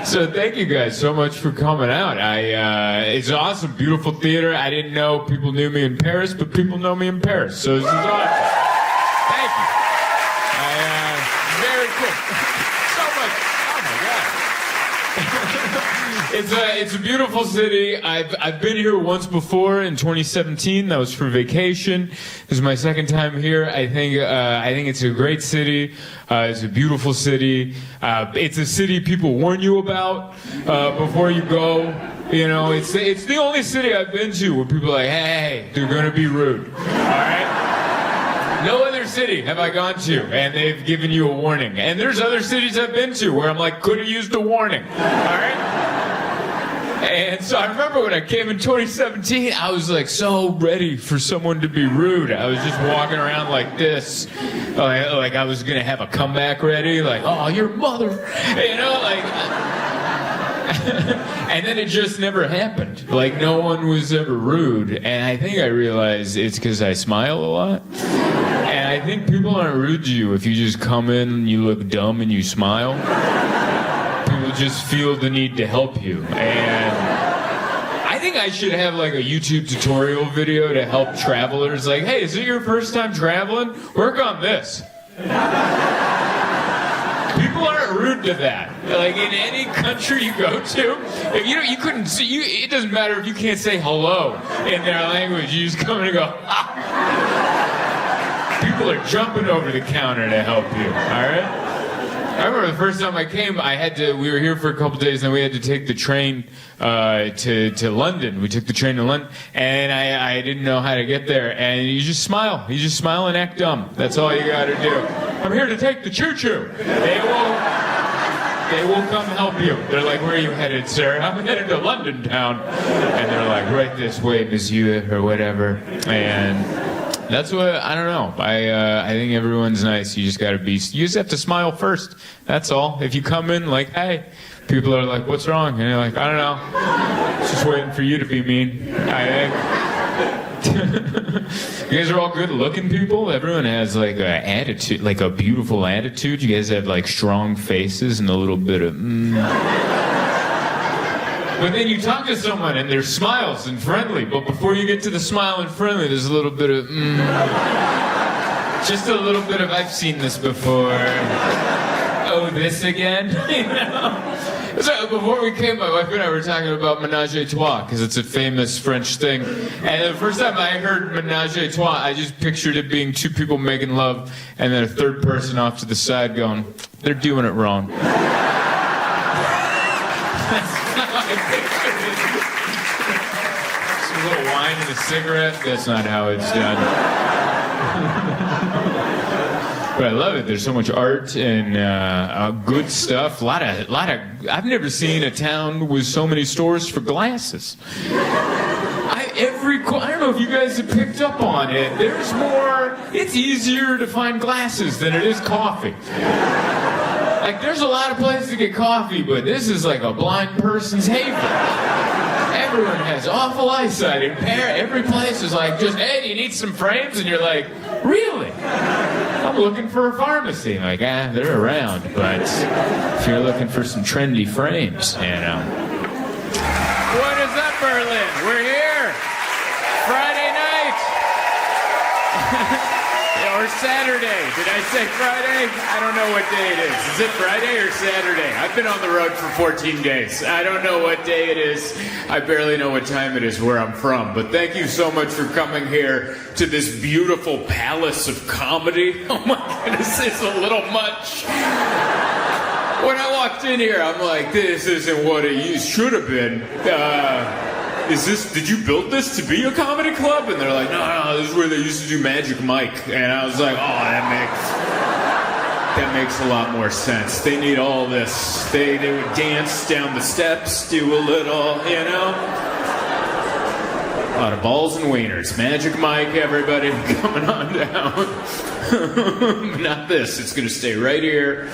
So thank you guys so much for coming out. It's awesome, beautiful theater. I didn't know people knew me in Paris, but people know me in Paris. So this is awesome. Thank you. Very cool. So much. Oh my God. It's a beautiful city. I've been here once before in 2017. That was for vacation. This is my second time here. I think it's a great city. It's a beautiful city. It's a city people warn you about before you go. You know, it's the only city I've been to where people are like, hey, they're gonna be rude. All right. No other city have I gone to, and they've given you a warning. And there's other cities I've been to where I'm like, could have used a warning. All right. And so I remember when I came in 2017, I was like so ready for someone to be rude. I was just walking around like this, like I was gonna have a comeback ready, like, oh, your mother, you know, like. And then it just never happened. Like no one was ever rude, and I think I realized it's because I smile a lot. And I think people aren't rude to you if you just come in and you look dumb and you smile. People just feel the need to help you. And I think I should have like a YouTube tutorial video to help travelers. Like, hey, is it your first time traveling? Work on this. People aren't rude to that. Like in any country you go to, if you couldn't see, it doesn't matter if you can't say hello in their language. You just come in and go, ah. People are jumping over the counter to help you, all right? I remember the first time I came, we were here for a couple days, and then we had to take the train to London. We took the train to London, and I didn't know how to get there. And you just smile. You just smile and act dumb. That's all you got to do. I'm here to take the choo-choo. They will come help you. They're like, where are you headed, sir? I'm headed to London town. And they're like, right this way, monsieur, or whatever. And that's what, I don't know. I think everyone's nice. You just have to smile first. That's all. If you come in like, hey, people are like, what's wrong? And you're like, I don't know. Just waiting for you to be mean. I think. You guys are all good looking people. Everyone has like an attitude, like a beautiful attitude. You guys have like strong faces and a little bit of But then you talk to someone and they're smiles and friendly, but before you get to the smile and friendly, there's a little bit of just a little bit of, I've seen this before. Oh, this again? You know? So before we came, my wife and I were talking about ménage à trois, because it's a famous French thing. And the first time I heard ménage à trois, I just pictured it being two people making love, and then a third person off to the side going, they're doing it wrong. That's how I pictured it. Just a little wine and a cigarette, that's not how it's done. But I love it. There's so much art and good stuff. A lot of. I've never seen a town with so many stores for glasses. I don't know if you guys have picked up on it. There's more. It's easier to find glasses than it is coffee. Like there's a lot of places to get coffee, but this is like a blind person's haven. Everyone has awful eyesight in Paris. Every place is like, just, hey, do you need some frames? And you're like, really? I'm looking for a pharmacy. Like, they're around, but if you're looking for some trendy frames, you know. What is up, Berlin? We're here. Friday night. Or Saturday. Did I say Friday? I don't know what day it is. Is it Friday or Saturday? I've been on the road for 14 days. I don't know what day it is. I barely know what time it is where I'm from. But thank you so much for coming here to this beautiful palace of comedy. Oh my goodness, it's a little much. When I walked in here, I'm like, this isn't what it should have been. Did you build this to be a comedy club? And they're like, no, this is where they used to do Magic Mike. And I was like, oh, that makes a lot more sense. They need all this. They would dance down the steps, do a little, you know? A lot of balls and wieners. Magic Mike, everybody, coming on down. Not this. It's going to stay right here.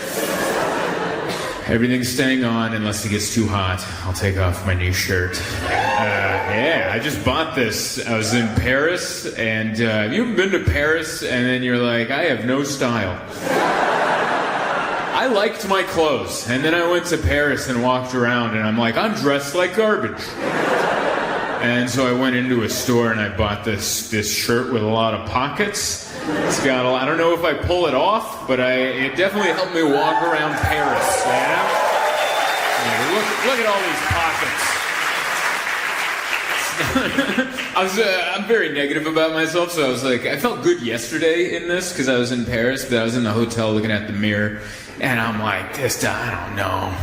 Everything's staying on unless it gets too hot. I'll take off my new shirt. Yeah, I just bought this. I was in Paris, and you ever been to Paris, and then you're like, I have no style. I I liked my clothes. And then I went to Paris and walked around, and I'm like, I'm dressed like garbage. And so I went into a store and I bought this shirt with a lot of pockets. It's got I don't know if I pull it off, but it definitely helped me walk around Paris. Yeah? Look at all these pockets. I'm very negative about myself, so I was like, I felt good yesterday in this because I was in Paris, but I was in the hotel looking at the mirror, and I'm like, I don't know,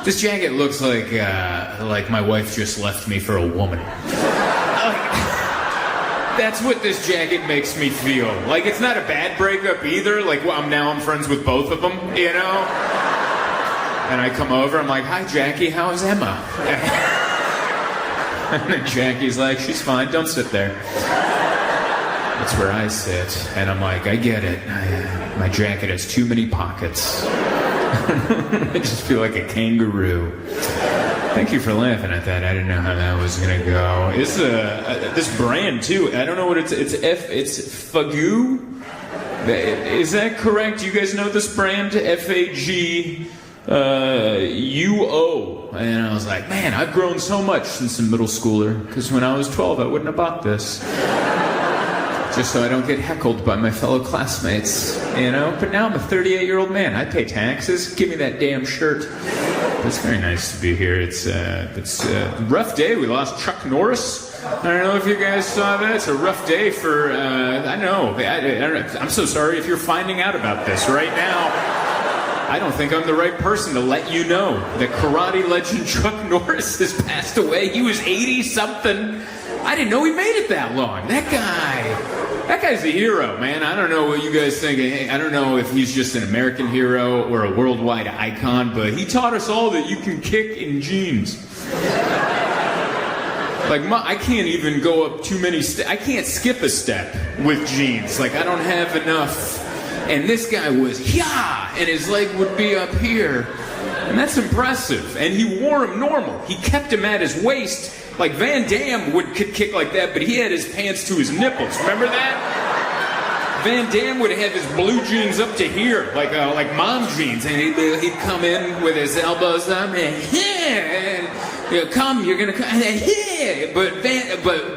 this jacket looks like my wife just left me for a woman. That's what this jacket makes me feel. Like, it's not a bad breakup either. Like, now I'm friends with both of them, And I come over, I'm like, hi, Jackie, how's Emma? And then Jackie's like, she's fine, don't sit there. That's where I sit. And I'm like, I get it. My jacket has too many pockets. I just feel like a kangaroo. Thank you for laughing at that. I didn't know how that was gonna go. It's this brand too. I don't know what it's Fagoo. Is that correct? You guys know this brand? FAGUO. And I was like, man, I've grown so much since a middle schooler. Because when I was 12, I wouldn't have bought this. Just so I don't get heckled by my fellow classmates, But now I'm a 38-year-old man. I pay taxes. Give me that damn shirt. It's very nice to be here. It's a rough day. We lost Chuck Norris. I don't know if you guys saw that. It's a rough day for, I know. I'm so sorry if you're finding out about this right now. I don't think I'm the right person to let you know that karate legend Chuck Norris has passed away. He was 80-something. I didn't know he made it that long. That guy's a hero, man. I don't know what you guys think. I don't know if he's just an American hero or a worldwide icon, but he taught us all that you can kick in jeans. Like, I can't even go up too many steps. I can't skip a step with jeans. Like, I don't have enough. And this guy was, and his leg would be up here. And that's impressive. And he wore them normal. He kept them at his waist. Like Van Damme could kick like that, but he had his pants to his nipples. Remember that? Van Damme would have his blue jeans up to here, like mom jeans, and he'd come in with his elbows up and come, you're gonna come, and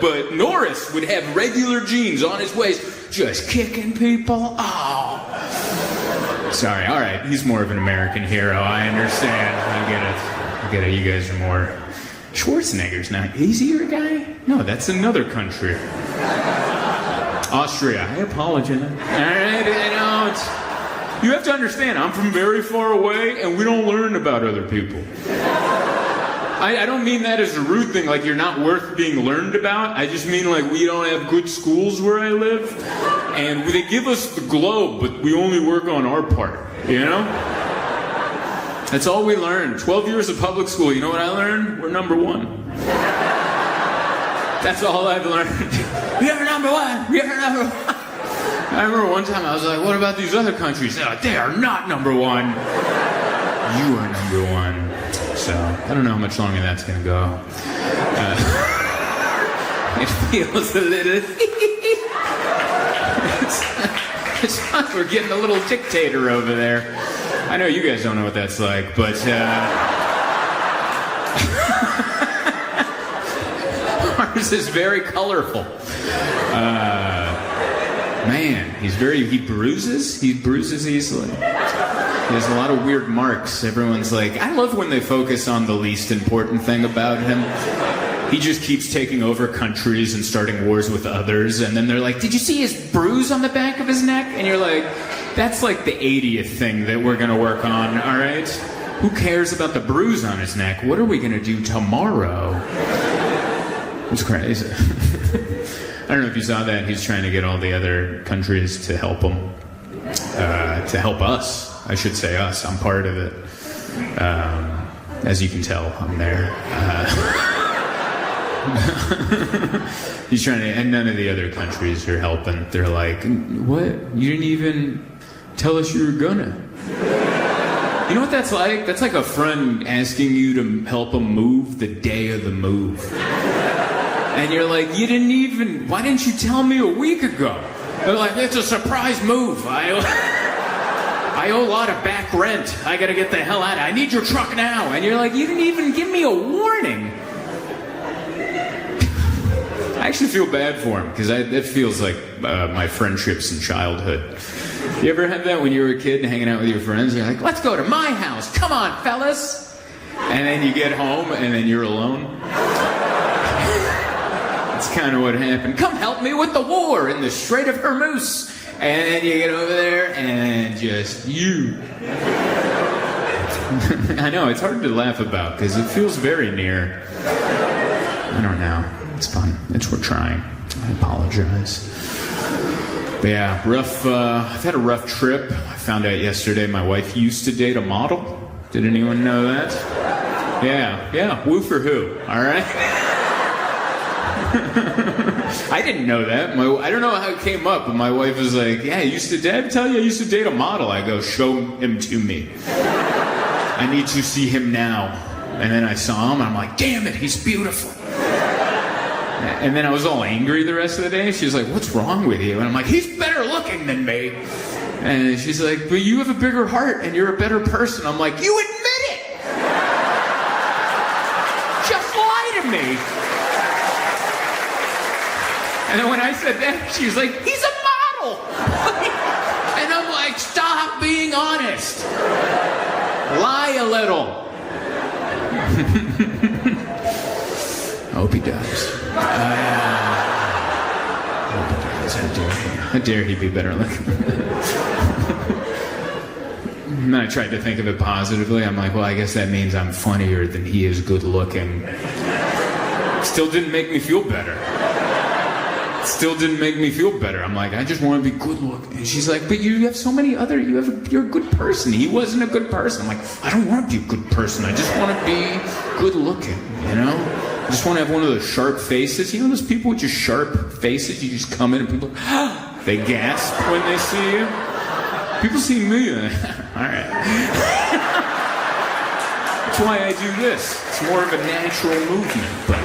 but Norris would have regular jeans on his waist, just kicking people. Oh, sorry. All right, he's more of an American hero. I understand. I get it. You guys are more. Schwarzenegger's not. Is he your guy? No, that's another country. Austria. I apologize. All right, you have to understand, I'm from very far away, and we don't learn about other people. I don't mean that as a rude thing, like you're not worth being learned about. I just mean like we don't have good schools where I live, and they give us the globe, but we only work on our part, That's all we learned. 12 years of public school, you know what I learned? We're number one. That's all I've learned. We are number one. We are number one. I remember one time I was like, what about these other countries? They're like, they are not number one. You are number one. So, I don't know how much longer that's going to go. It feels a little... it's fun. We're getting a little dictator over there. I know you guys don't know what that's like, but ours is very colorful. Man, he bruises easily. He has a lot of weird marks. Everyone's like, I love when they focus on the least important thing about him. He just keeps taking over countries and starting wars with others, and then they're like, did you see his bruise on the back of his neck? And you're like, that's like the 80th thing that we're gonna work on, all right? Who cares about the bruise on his neck? What are we gonna do tomorrow? It's crazy. I don't know if you saw that. He's trying to get all the other countries to help him, to help us. I should say us. I'm part of it. As you can tell, I'm there. He's trying to, and none of the other countries are helping. They're like, what? You didn't even tell us you were gonna. You know what that's like? That's like a friend asking you to help them move the day of the move. And you're like, why didn't you tell me a week ago? They're like, it's a surprise move. I owe a lot of back rent. I gotta get the hell out of here. I need your truck now. And you're like, you didn't even give me a warning. I actually feel bad for him, because it feels like my friendships in childhood. You ever had that when you were a kid and hanging out with your friends? You're like, let's go to my house. Come on, fellas. And then you get home and then you're alone. That's kind of what happened. Come help me with the war in the Strait of Hormuz. And then you get over there and just you. I know, it's hard to laugh about because it feels very near. I don't know. It's fun. We're trying. I apologize. But yeah, rough. I've had a rough trip. I found out yesterday my wife used to date a model. Did anyone know that? Yeah. Woo for who? All right. I didn't know that. I don't know how it came up, but my wife was like, "Yeah, I used to date a model." I go, "Show him to me. I need to see him now." And then I saw him, and I'm like, "Damn it, he's beautiful." And then I was all angry the rest of the day. She's like, "What's wrong with you?" And I'm like, "He's better looking than me." And she's like, "But you have a bigger heart, and you're a better person." I'm like, "You admit it! Just lie to me." And then when I said that, she was like, "He's a model!" And I'm like, "Stop being honest. Lie a little." I hope he does. Hope he does. How dare he be better looking? And then I tried to think of it positively. I'm like, well, I guess that means I'm funnier than he is good looking. Still didn't make me feel better. I'm like, I just want to be good looking. And she's like, but you have so many other, you're a good person. He wasn't a good person. I'm like, I don't want to be a good person. I just want to be good looking, you know? I just want to have one of those sharp faces. You know those people with just sharp faces? You just come in and people, they gasp when they see you. People see me. All right. That's why I do this. It's more of a natural movement, but...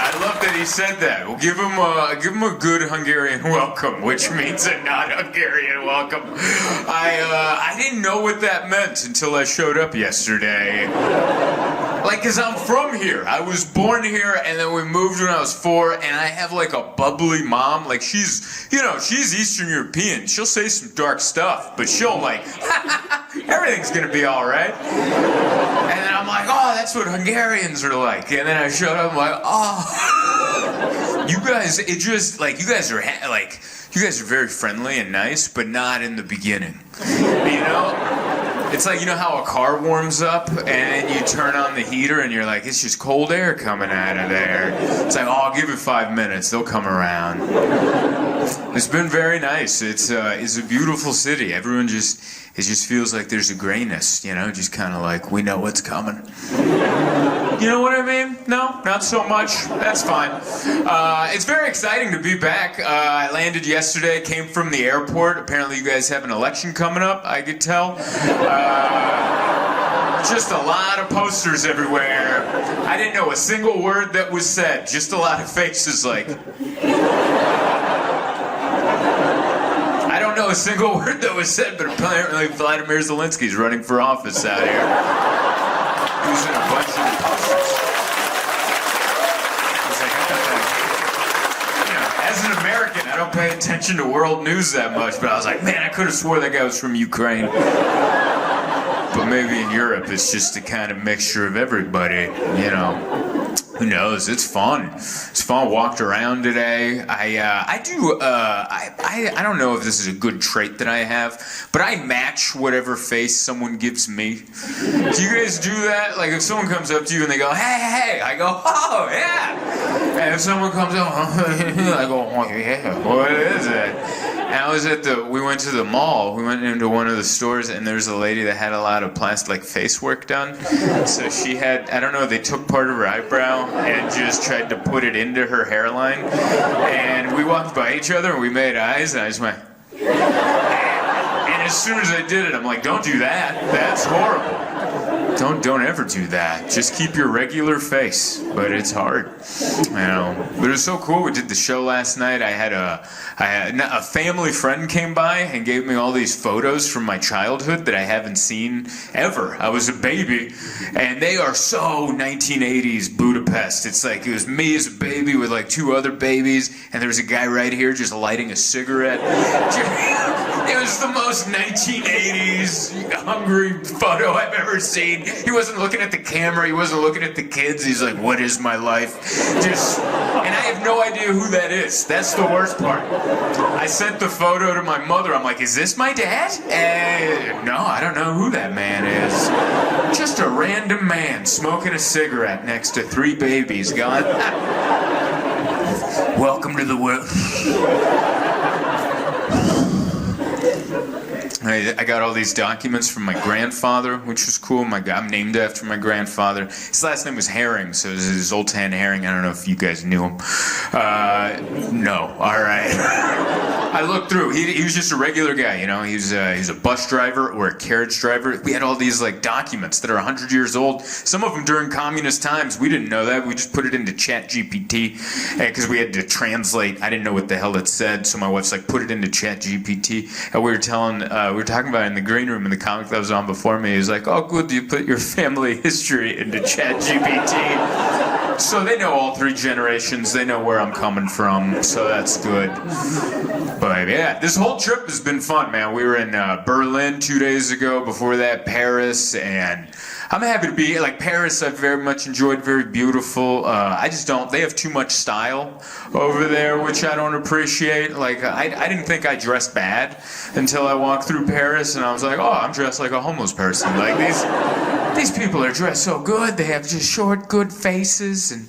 I love that he said that. We'll give him a good Hungarian welcome, which means a not Hungarian welcome. I didn't know what that meant until I showed up yesterday. Like, cause I'm from here. I was born here, and then we moved when I was 4, and I have like a bubbly mom. Like she's Eastern European. She'll say some dark stuff, but she'll like, everything's gonna be all right. And then I'm like, oh, that's what Hungarians are like. And then I showed up, I'm like, oh, you guys are very friendly and nice, but not in the beginning. You know? It's like, you know how a car warms up and you turn on the heater and you're like, it's just cold air coming out of there. It's like, oh, I'll give it 5 minutes, they'll come around. It's been very nice. It's a beautiful city. Everyone just feels like there's a grayness, you know, just kind of like, we know what's coming. You know what I mean? No, not so much. That's fine. It's very exciting to be back. I landed yesterday, came from the airport. Apparently you guys have an election coming up, I could tell. Just a lot of posters everywhere. I didn't know a single word that was said. Just a lot of faces like... I don't know a single word that was said, but apparently Vladimir Zelensky's running for office out here. Using a bunch of posters. As an American, I don't pay attention to world news that much, but I was like, man, I could have swore that guy was from Ukraine. But maybe in Europe, it's just a kind of mixture of everybody, you know. Who knows? It's fun. It's fun. Walked around today. I don't know if this is a good trait that I have, but I match whatever face someone gives me. Do you guys do that? Like if someone comes up to you and they go, hey, I go, oh, yeah. And if someone comes up, I go, oh, yeah, what is it? And we went to the mall. We went into one of the stores, and there's a lady that had a lot of plastic face work done. So she had, I don't know, they took part of her eyebrow and just tried to put it into her hairline. And we walked by each other, and we made eyes, and I just went... And as soon as I did it, I'm like, don't do that. That's horrible. Don't ever do that. Just keep your regular face. But it's hard, you know. But it was so cool. We did the show last night. I had a family friend came by and gave me all these photos from my childhood that I haven't seen ever. I was a baby, and they are so 1980s Budapest. It's like it was me as a baby with like two other babies, and there was a guy right here just lighting a cigarette. It was the most 1980s hungry photo I've ever seen. He wasn't looking at the camera. He wasn't looking at the kids. He's like, what is my life? And I have no idea who that is. That's the worst part. I sent the photo to my mother. I'm like, is this my dad? No, I don't know who that man is. Just a random man smoking a cigarette next to three babies going, welcome to the world. I got all these documents from my grandfather, which was cool. I'm named after my grandfather. His last name was Herring, so it was Zoltan Herring. I don't know if you guys knew him. No. All right. I looked through. He was just a regular guy, you know. He's a bus driver or a carriage driver. We had all these like documents that are 100 years old. Some of them during communist times. We didn't know that. We just put it into ChatGPT because we had to translate. I didn't know what the hell it said, so my wife's like, put it into ChatGPT. And we were talking about it in the green room in the comic that was on before me. He was like, oh, good, you put your family history into ChatGPT. So they know all three generations. They know where I'm coming from, so that's good. But yeah, this whole trip has been fun, man. We were in Berlin 2 days ago. Before that, Paris, and I'm happy to be here. Like Paris, I've very much enjoyed. Very beautiful. I just don't. They have too much style over there, which I don't appreciate. Like I didn't think I dressed bad until I walked through Paris, and I was like, oh, I'm dressed like a homeless person. Like these people are dressed so good. They have just short, good faces, and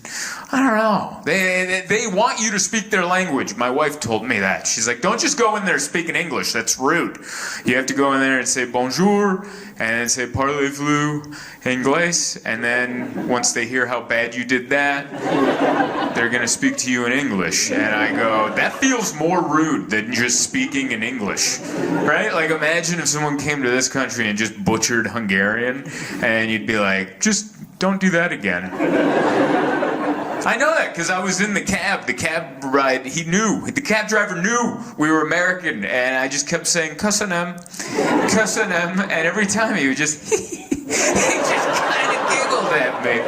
I don't know. They want you to speak their language. My wife told me that. She's like, don't just go in there speaking English. That's rude. You have to go in there and say bonjour, and then say parlez-vous English, and then once they hear how bad you did that, they're going to speak to you in English. And I go, that feels more rude than just speaking in English, right? Like imagine if someone came to this country and just butchered Hungarian, and you'd be like, just don't do that again. I know that because I was in the cab ride. The cab driver knew we were American, and I just kept saying "Köszönöm," and every time he would just he just kind of giggled at me,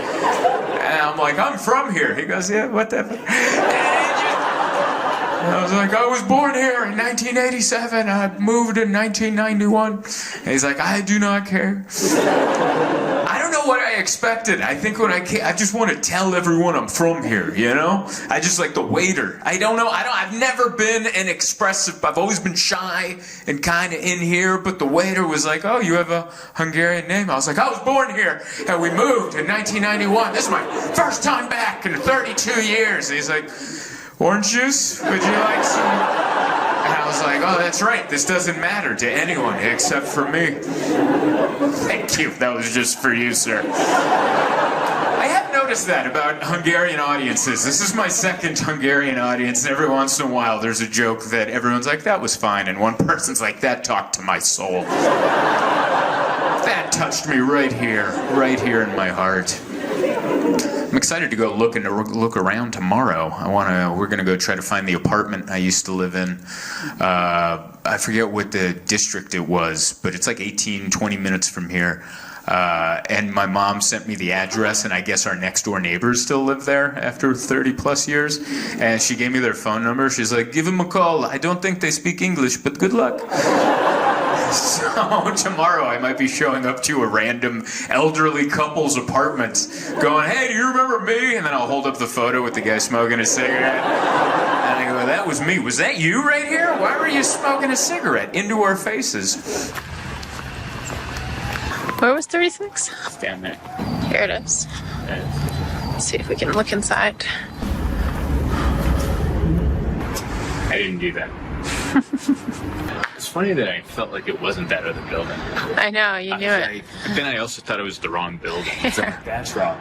and I'm like, I'm from here. He goes, yeah, whatever. And I was like, I was born here in 1987. I moved in 1991. And he's like, I do not care. I don't know what I expected. I think when I came, I just want to tell everyone I'm from here, you know? I just like the waiter. I don't know. I've never been an expressive. I've always been shy and kind of in here. But the waiter was like, oh, you have a Hungarian name? I was like, I was born here. And we moved in 1991. This is my first time back in 32 years. And he's like, orange juice? Would you like some? And I was like, oh, that's right. This doesn't matter to anyone except for me. Thank you. That was just for you, sir. I have noticed that about Hungarian audiences. This is my second Hungarian audience, and every once in a while there's a joke that everyone's like, that was fine, and one person's like, that talked to my soul. That touched me right here in my heart. I'm excited to go look around tomorrow. We're gonna go try to find the apartment I used to live in. I forget what the district it was, but it's like 18-20 minutes from here. And my mom sent me the address, and I guess our next door neighbors still live there after 30 plus years. And she gave me their phone number. She's like, give them a call. I don't think they speak English, but good luck. So tomorrow I might be showing up to a random elderly couple's apartment going, hey, do you remember me? And then I'll hold up the photo with the guy smoking a cigarette. And I go, that was me. Was that you right here? Why were you smoking a cigarette into our faces? Where was 36? Down there. Here it is. Let's see if we can look inside. I didn't do that. It's funny that I felt like it wasn't that other building. I know, you knew it. But then I also thought it was the wrong building. So that's wrong.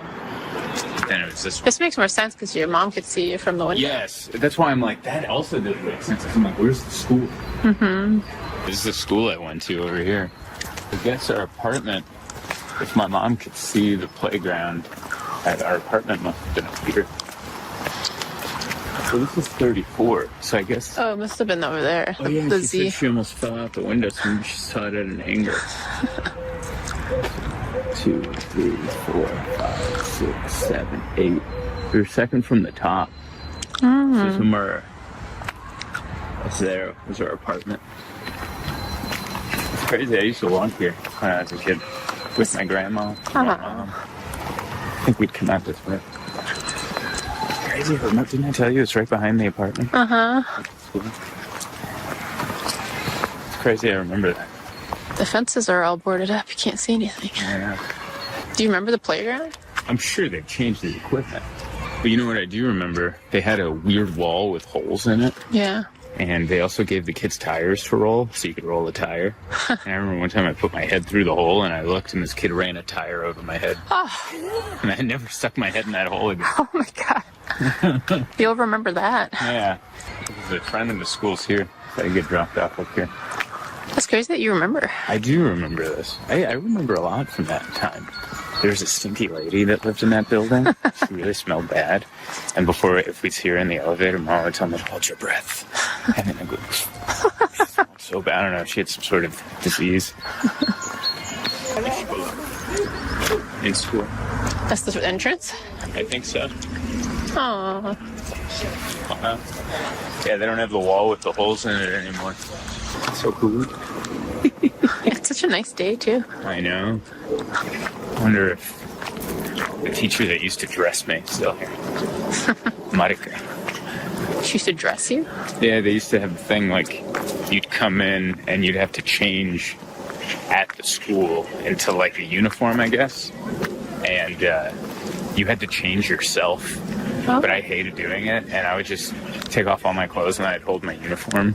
Then it was this one. This makes more sense because your mom could see you from the window. Yes, that's why I'm like, that also doesn't make sense. I'm like, where's the school? Mm-hmm. This is the school I went to over here. I guess our apartment, if my mom could see the playground at our apartment, must have been up here. So this is 34, so I guess... Oh, it must have been over there. Oh yeah, the she Z. said she almost fell out the window, so she saw it at an angle. 2, 3, 4, 5, 6, 7, 8. We were second from the top. So somewhere up there was our apartment. It's crazy. I used to walk here when I was a kid with my grandma. My mom. I think we'd come out this way. It's crazy. Didn't I tell you it's right behind the apartment? It's crazy. I remember that. The fences are all boarded up. You can't see anything. Yeah. Do you remember the playground? I'm sure they've changed the equipment. But you know what I do remember? They had a weird wall with holes in it. Yeah. And they also gave the kids tires to roll, so you could roll a tire. And I remember one time I put my head through the hole, and I looked, and this kid ran a tire over my head. Oh. And I never stuck my head in that hole again. Oh my God. You'll remember that. Yeah. There's a friend of the school's here. So I get dropped off up here. That's crazy that you remember. I do remember this. I remember a lot from that time. There was a stinky lady that lived in that building. She really smelled bad. And before, if we'd see her in the elevator, Mom would tell me, hold your breath. And then I go, she smelled so bad. I don't know if she had some sort of disease. In school. That's the entrance? I think so. Oh. Yeah, they don't have the wall with the holes in it anymore. It's so cool. It's such a nice day, too. I know. I wonder if the teacher that used to dress me is still here. Marika. She used to dress you? Yeah, they used to have a thing like you'd come in and you'd have to change at the school into like a uniform, I guess. And you had to change yourself. Oh. But I hated doing it, and I would just take off all my clothes and I'd hold my uniform.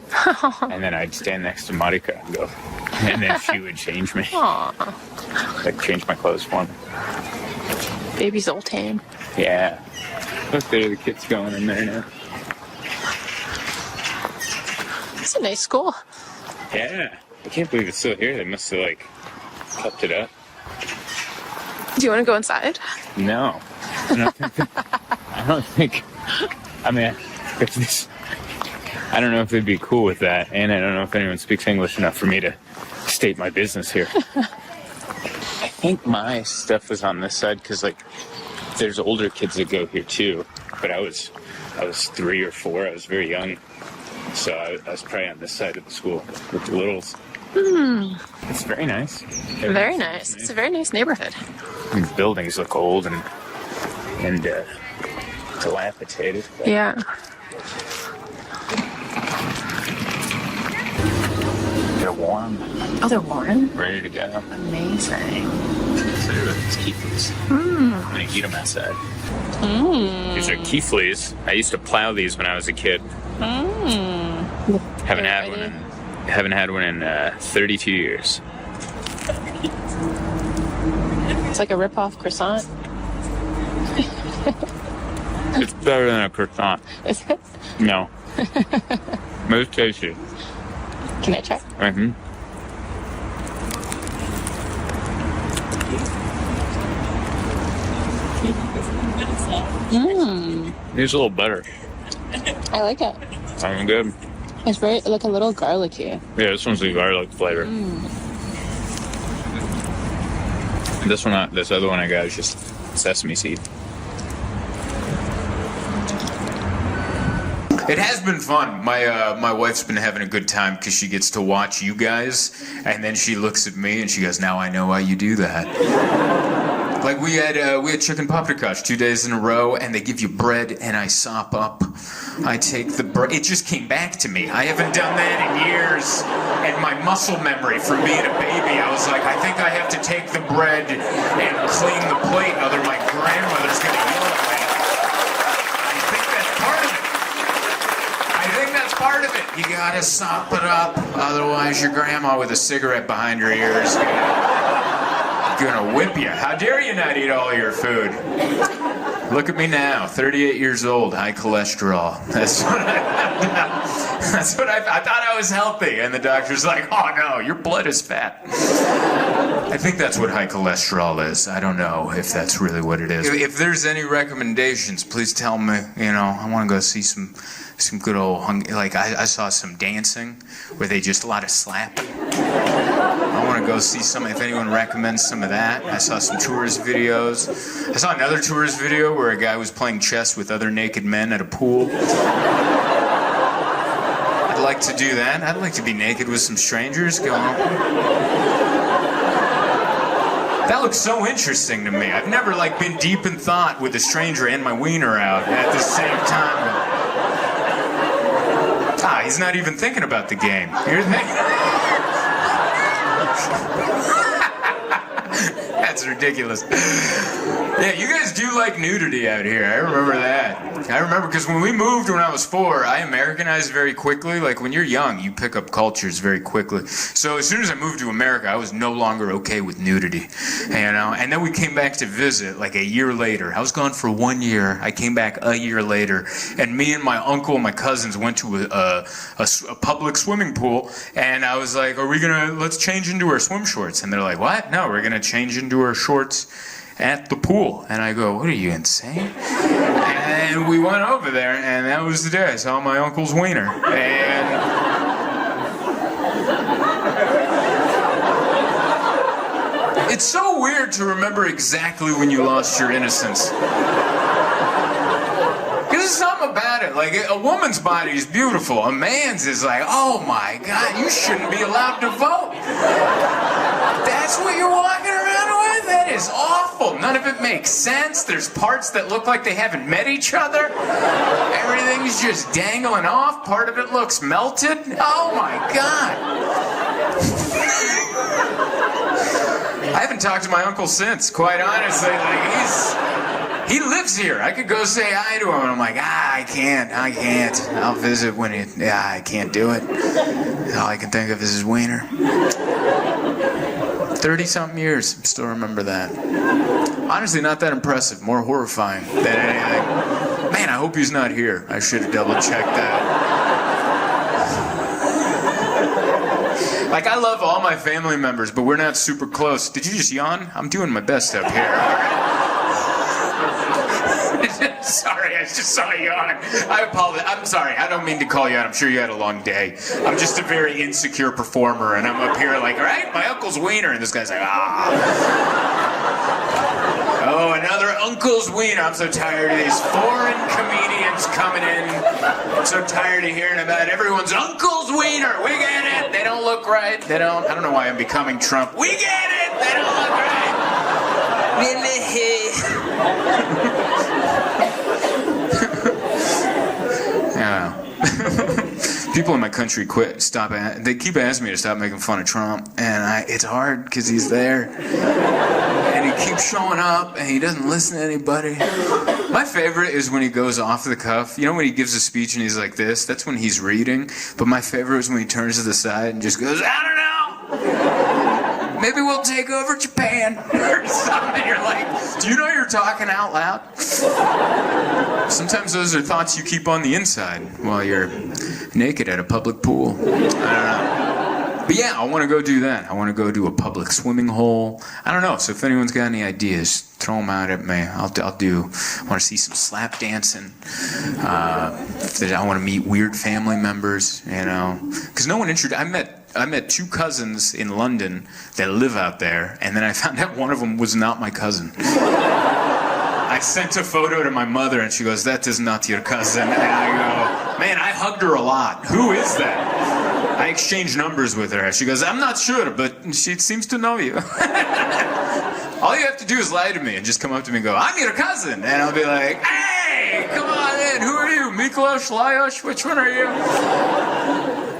And then I'd stand next to Marika and go. And then she would change me. Aww. Like change my clothes for me. Baby Zoltan. Yeah. Look, there are the kids going in there now. It's a nice school. Yeah. I can't believe it's still here. They must have, like, kept it up. Do you want to go inside? No. I don't think. I mean, if this. I don't know if they'd be cool with that. And I don't know if anyone speaks English enough for me to state my business here. I think my stuff was on this side because, like, there's older kids that go here too. But I was 3 or 4. I was very young. So I was probably on this side of the school with the littles. It's very nice. Very nice. It's a very nice neighborhood. These buildings look old and dilapidated. Yeah. They're warm. Oh, they're warm? Ready to go. Amazing. These keyfleas. I'm gonna eat them outside. These are keyfleas. I used to plow these when I was a kid. Haven't had one in 32 years. It's like a rip-off croissant. It's better than a croissant. Is it? No. Most tasty. Can I try? Mm-hmm. These a little better. I like it. Sounds good. It's very, like a little garlicky. Yeah, this one's the garlic flavor. This other one I got is just sesame seed. It has been fun. My wife's been having a good time because she gets to watch you guys, and then she looks at me and she goes, "Now I know why you do that." Like we had chicken paprikash 2 days in a row, and they give you bread, and I sop up. I take the bread. It just came back to me. I haven't done that in years, and my muscle memory from being a baby, I was like, I think I have to take the bread and clean the plate, other my grandmother's gonna yell at me. I think that's part of it. You gotta sop it up, otherwise your grandma with a cigarette behind her ears gonna whip you. How dare you not eat all your food? Look at me now, 38 years old, high cholesterol. That's what I thought I was healthy. And the doctor's like, oh no, your blood is fat. I think that's what high cholesterol is. I don't know if that's really what it is. If there's any recommendations, please tell me. You know, I want to go see some good old, I saw some dancing where they just a lot of slapping. I want to go see some, if anyone recommends some of that. I saw some tourist videos. I saw another tourist video where a guy was playing chess with other naked men at a pool. I'd like to do that. I'd like to be naked with some strangers. Go on. That looks so interesting to me. I've never been deep in thought with a stranger and my wiener out at the same time. He's not even thinking about the game. You're thinking... That's ridiculous. Yeah, you guys do like nudity out here. I remember that. I remember because when we moved when I was 4, I Americanized very quickly. Like when you're young, you pick up cultures very quickly. So as soon as I moved to America, I was no longer okay with nudity. You know? And then we came back to visit like a year later. I was gone for 1 year. I came back a year later. And me and my uncle and my cousins went to a public swimming pool. And I was like, let's change into our swim shorts. And they're like, what? No, we're going to change into our shorts at the pool. And I go, what are you, insane? And we went over there, and that was the day I saw my uncle's wiener. And it's so weird to remember exactly when you lost your innocence. Because there's something about it. Like, a woman's body is beautiful. A man's is like, oh my God, you shouldn't be allowed to vote. That's what you're walking around with? That is awful. None of it makes sense. There's parts that look like they haven't met each other. Everything's just dangling off. Part of it looks melted. Oh my God. I haven't talked to my uncle since, quite honestly. He lives here. I could go say hi to him, and I'm like, I can't. I'll visit when I can't do it. All I can think of is his wiener. 30-something years, still remember that. Honestly, not that impressive, more horrifying than anything. Man, I hope he's not here. I should have double-checked that. I love all my family members, but we're not super close. Did you just yawn? I'm doing my best up here. Sorry, I just saw you yawn. I apologize. I'm sorry. I don't mean to call you out. I'm sure you had a long day. I'm just a very insecure performer, and I'm up here like, all right, my uncle's wiener, and this guy's like, Oh, another uncle's wiener. I'm so tired of these foreign comedians coming in. I'm so tired of hearing about everyone's uncle's wiener. We get it. They don't look right. I don't know why I'm becoming Trump. We get it. They don't look right. People in my country they keep asking me to stop making fun of Trump, and it's hard because he's there, and he keeps showing up, and he doesn't listen to anybody. My favorite is when he goes off the cuff. You know when he gives a speech and he's like this? That's when he's reading. But my favorite is when he turns to the side and just goes, I don't know. Maybe we'll take over Japan or something. You're like, do you know you're talking out loud? Sometimes those are thoughts you keep on the inside while you're naked at a public pool. I don't know. But yeah, I want to go do that. I want to go do a public swimming hole. I don't know. So if anyone's got any ideas, throw them out at me. I'll do. I want to see some slap dancing. I want to meet weird family members, because no one introduced. I met 2 cousins in London that live out there, and then I found out one of them was not my cousin. I sent a photo to my mother, and she goes, that is not your cousin. And I go, man, I hugged her a lot. Who is that? I exchanged numbers with her. She goes, I'm not sure, but she seems to know you. All you have to do is lie to me and just come up to me and go, I'm your cousin. And I'll be like, hey, come on in. Who are you? Miklos, Lajos? Which one are you?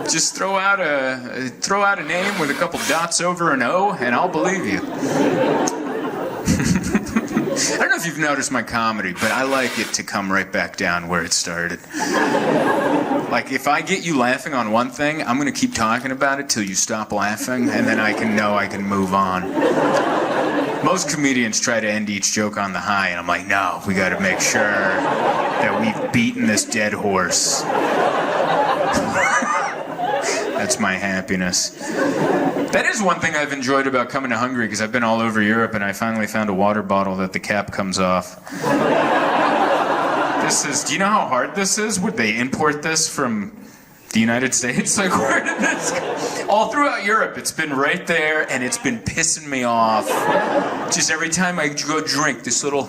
Just throw out a name with a couple dots over an O, and I'll believe you. I don't know if you've noticed my comedy, but I like it to come right back down where it started. Like, if I get you laughing on one thing, I'm going to keep talking about it till you stop laughing, and then I can move on. Most comedians try to end each joke on the high, and I'm like, no, we got to make sure that we've beaten this dead horse. That's my happiness. That is one thing I've enjoyed about coming to Hungary, because I've been all over Europe, and I finally found a water bottle that the cap comes off. Do you know how hard this is? Would they import this from the United States? Like, where did this go? All throughout Europe, it's been right there, and it's been pissing me off. Just every time I go drink this little...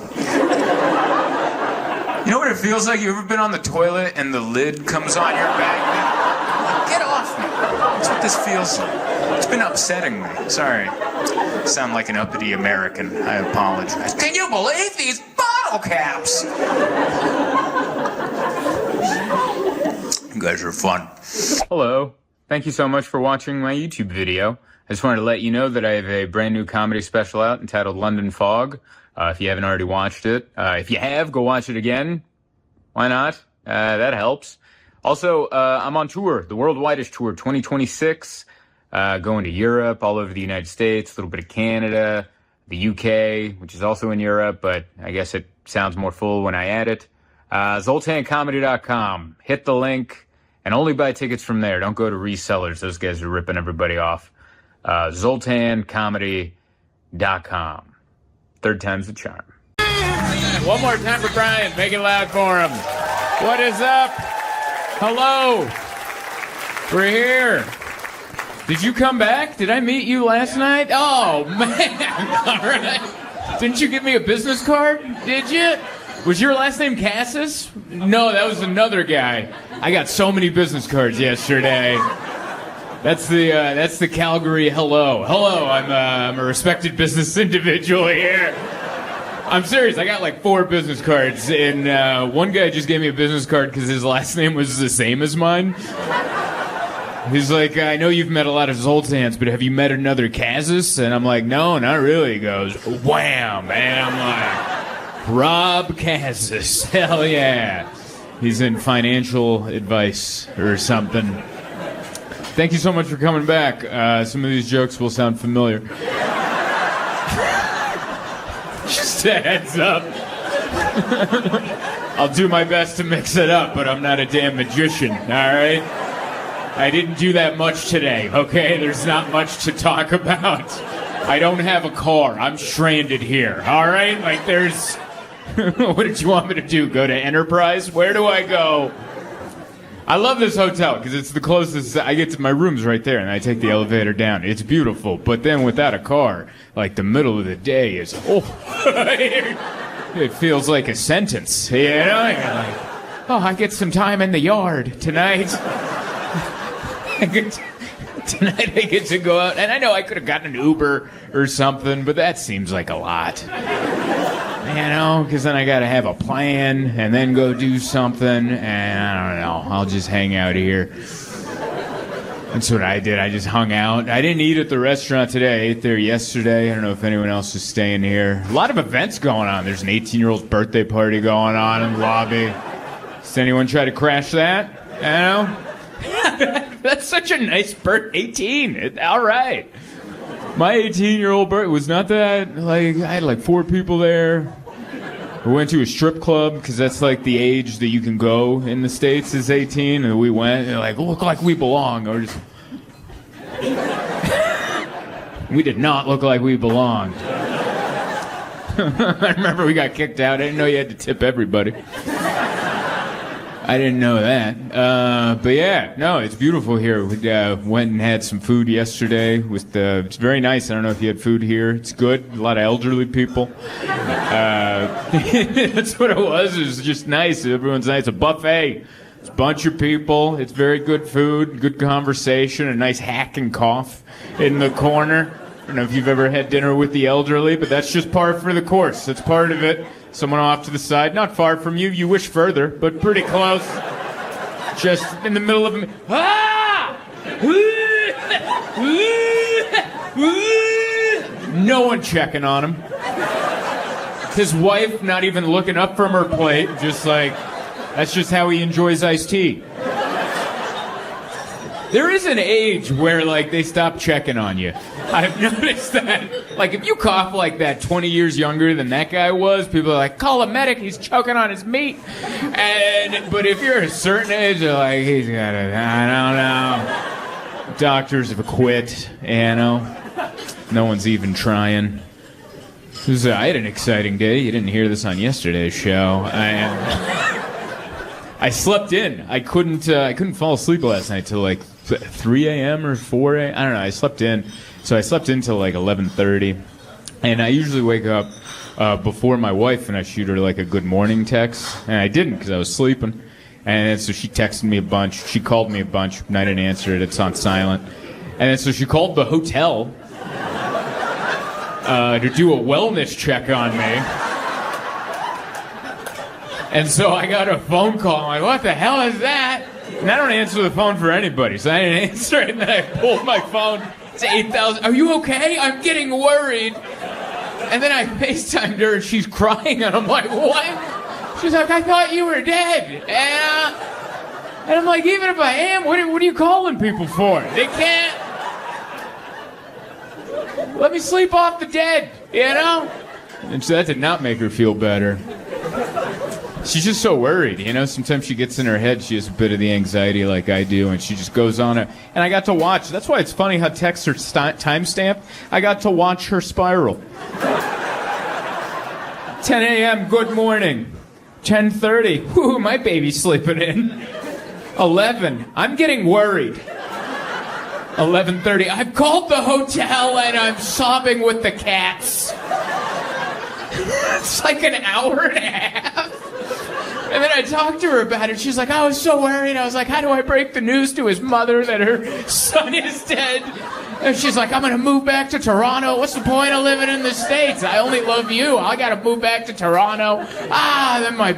You know what it feels like? You ever been on the toilet and the lid comes on your bag? Get off me. That's what this feels like. It's been upsetting me. Sorry. I sound like an uppity American. I apologize. Can you believe these bottle caps? You guys are fun. Hello. Thank you so much for watching my YouTube video. I just wanted to let you know that I have a brand new comedy special out entitled London Fog. If you haven't already watched it. If you have, go watch it again. Why not? That helps. Also, I'm on tour, the World Widest Tour 2026. Going to Europe, all over the United States, a little bit of Canada, the UK, which is also in Europe, but I guess it sounds more full when I add it. ZoltanComedy.com. Hit the link and only buy tickets from there. Don't go to resellers. Those guys are ripping everybody off. ZoltanComedy.com. Third time's the charm. One more time for Brian. Make it loud for him. What is up? Hello. We're here. Did you come back? Did I meet you last night? Oh, man. All right. Didn't you give me a business card? Did you? Was your last name Kaszas? No, that was another guy. I got so many business cards yesterday. That's the Calgary hello. Hello, I'm a respected business individual here. I'm serious, I got like 4 business cards, and one guy just gave me a business card because his last name was the same as mine. He's like, I know you've met a lot of Zoltans, but have you met another Kaszas? And I'm like, no, not really. He goes, wham! And I'm like, Rob Kaszas, hell yeah. He's in financial advice or something. Thank you so much for coming back. Some of these jokes will sound familiar. Just a heads up. I'll do my best to mix it up, but I'm not a damn magician, all right? I didn't do that much today, okay? There's not much to talk about. I don't have a car. I'm stranded here, all right? Like, there's... What did you want me to do? Go to Enterprise? Where do I go? I love this hotel because it's the closest I get to my room's right there, and I take the elevator down. It's beautiful, but then without a car, like the middle of the day is it feels like a sentence, you know? You're like, oh, I get some time in the yard tonight. Tonight I get to go out, and I know I could have gotten an Uber or something, but that seems like a lot. You know, because then I got to have a plan and then go do something, and I don't know, I'll just hang out here. That's what I did. I just hung out. I didn't eat at the restaurant today. I ate there yesterday. I don't know if anyone else is staying here. A lot of events going on. There's an 18-year-old's birthday party going on in the lobby. Does anyone try to crash that? You know? That's such a nice birthday. 18. All right. My 18-year-old birthday was not that, like, I had like 4 people there. We went to a strip club because that's like the age that you can go in the States is 18, and we went and like, look like we belong. Or just... We did not look like we belonged. I remember we got kicked out. I didn't know you had to tip everybody. I didn't know that. But yeah, no, it's beautiful here. We went and had some food yesterday. It's very nice. I don't know if you had food here. It's good. A lot of elderly people. That's what it was. It was just nice. Everyone's nice. A buffet. It's a bunch of people. It's very good food, good conversation, a nice hack and cough in the corner. I don't know if you've ever had dinner with the elderly, but that's just par for the course. That's part of it. Someone off to the side, not far from you. You wish further, but pretty close. Just in the middle of... Ah! No one checking on him. His wife not even looking up from her plate, just like... That's just how he enjoys iced tea. There is an age where, like, they stop checking on you. I've noticed that. Like, if you cough like that 20 years younger than that guy was, people are like, call a medic, he's choking on his meat. But if you're a certain age, they're like, he's got it, I don't know. Doctors have quit, you know. No one's even trying. I had an exciting day. You didn't hear this on yesterday's show. I slept in. I couldn't fall asleep last night till like 3 a.m. or 4 a.m. I don't know. I slept in. So I slept in till like 11:30. And I usually wake up before my wife and I shoot her like a good morning text. And I didn't because I was sleeping. And so she texted me a bunch. She called me a bunch. And I didn't answer it. It's on silent. And then so she called the hotel to do a wellness check on me. And so I got a phone call. I'm like, what the hell is that? And I don't answer the phone for anybody, so I didn't answer it. And then I pulled my phone. It's 8,000. Are you okay? I'm getting worried. And then I FaceTimed her, and she's crying. And I'm like, what? She's like, I thought you were dead. And I'm like, even if I am, what are you calling people for? They can't. Let me sleep off the dead, you know? And so that did not make her feel better. She's just so worried, you know? Sometimes she gets in her head, she has a bit of the anxiety like I do, and she just goes on it. And I got to watch. That's why it's funny how texts are timestamped. I got to watch her spiral. 10 a.m., good morning. 10:30, whoo, my baby's sleeping in. 11, I'm getting worried. 11:30, I've called the hotel and I'm sobbing with the cats. It's like an hour and a half. And then I talked to her about it. She's like, I was so worried. I was like, how do I break the news to his mother that her son is dead? And she's like, I'm going to move back to Toronto. What's the point of living in the States? I only love you. I got to move back to Toronto. Then my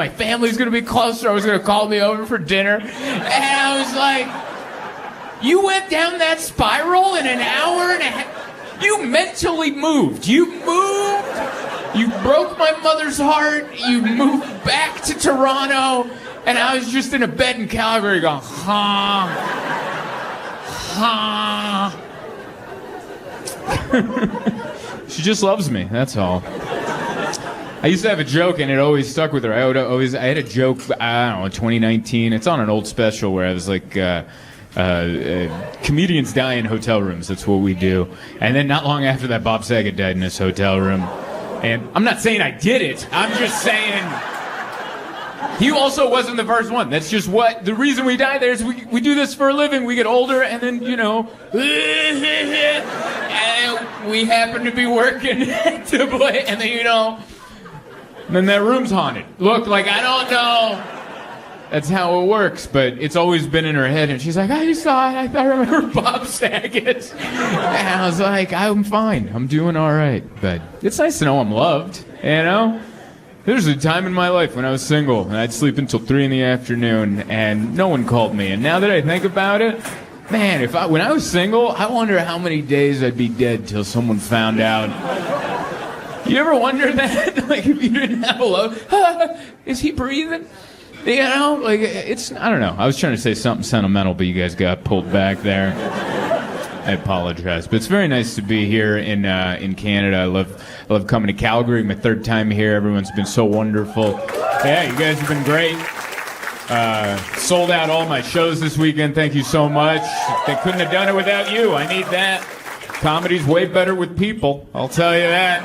family's going to be closer. I was going to call me over for dinner. And I was like, you went down that spiral in an hour and a half? You mentally moved. You moved. You broke my mother's heart. You moved back to Toronto. And I was just in a bed in Calgary going, She just loves me, that's all. I used to have a joke, and it always stuck with her. I had a joke, I don't know, 2019. It's on an old special where I was like, comedians die in hotel rooms. That's what we do. And then not long after that, Bob Saget died in his hotel room. And I'm not saying I did it. I'm just saying he also wasn't the first one. That's just what the reason we die there is. We do this for a living. We get older, and then and we happen to be working to play, and then and then that room's haunted. Look, like I don't know. That's how it works, but it's always been in her head, and she's like, I remember Bob Saget. And I was like, I'm fine. I'm doing all right. But it's nice to know I'm loved, you know? There's a time in my life when I was single, and I'd sleep until 3 in the afternoon, and no one called me. And now that I think about it, man, when I was single, I wonder how many days I'd be dead till someone found out. You ever wonder that? Like, if you didn't have a love, is he breathing? You know, like, I don't know. I was trying to say something sentimental, but you guys got pulled back there. I apologize. But it's very nice to be here in Canada. I love coming to Calgary. My 3rd time here. Everyone's been so wonderful. Yeah, you guys have been great. Sold out all my shows this weekend. Thank you so much. They couldn't have done it without you. I need that. Comedy's way better with people. I'll tell you that.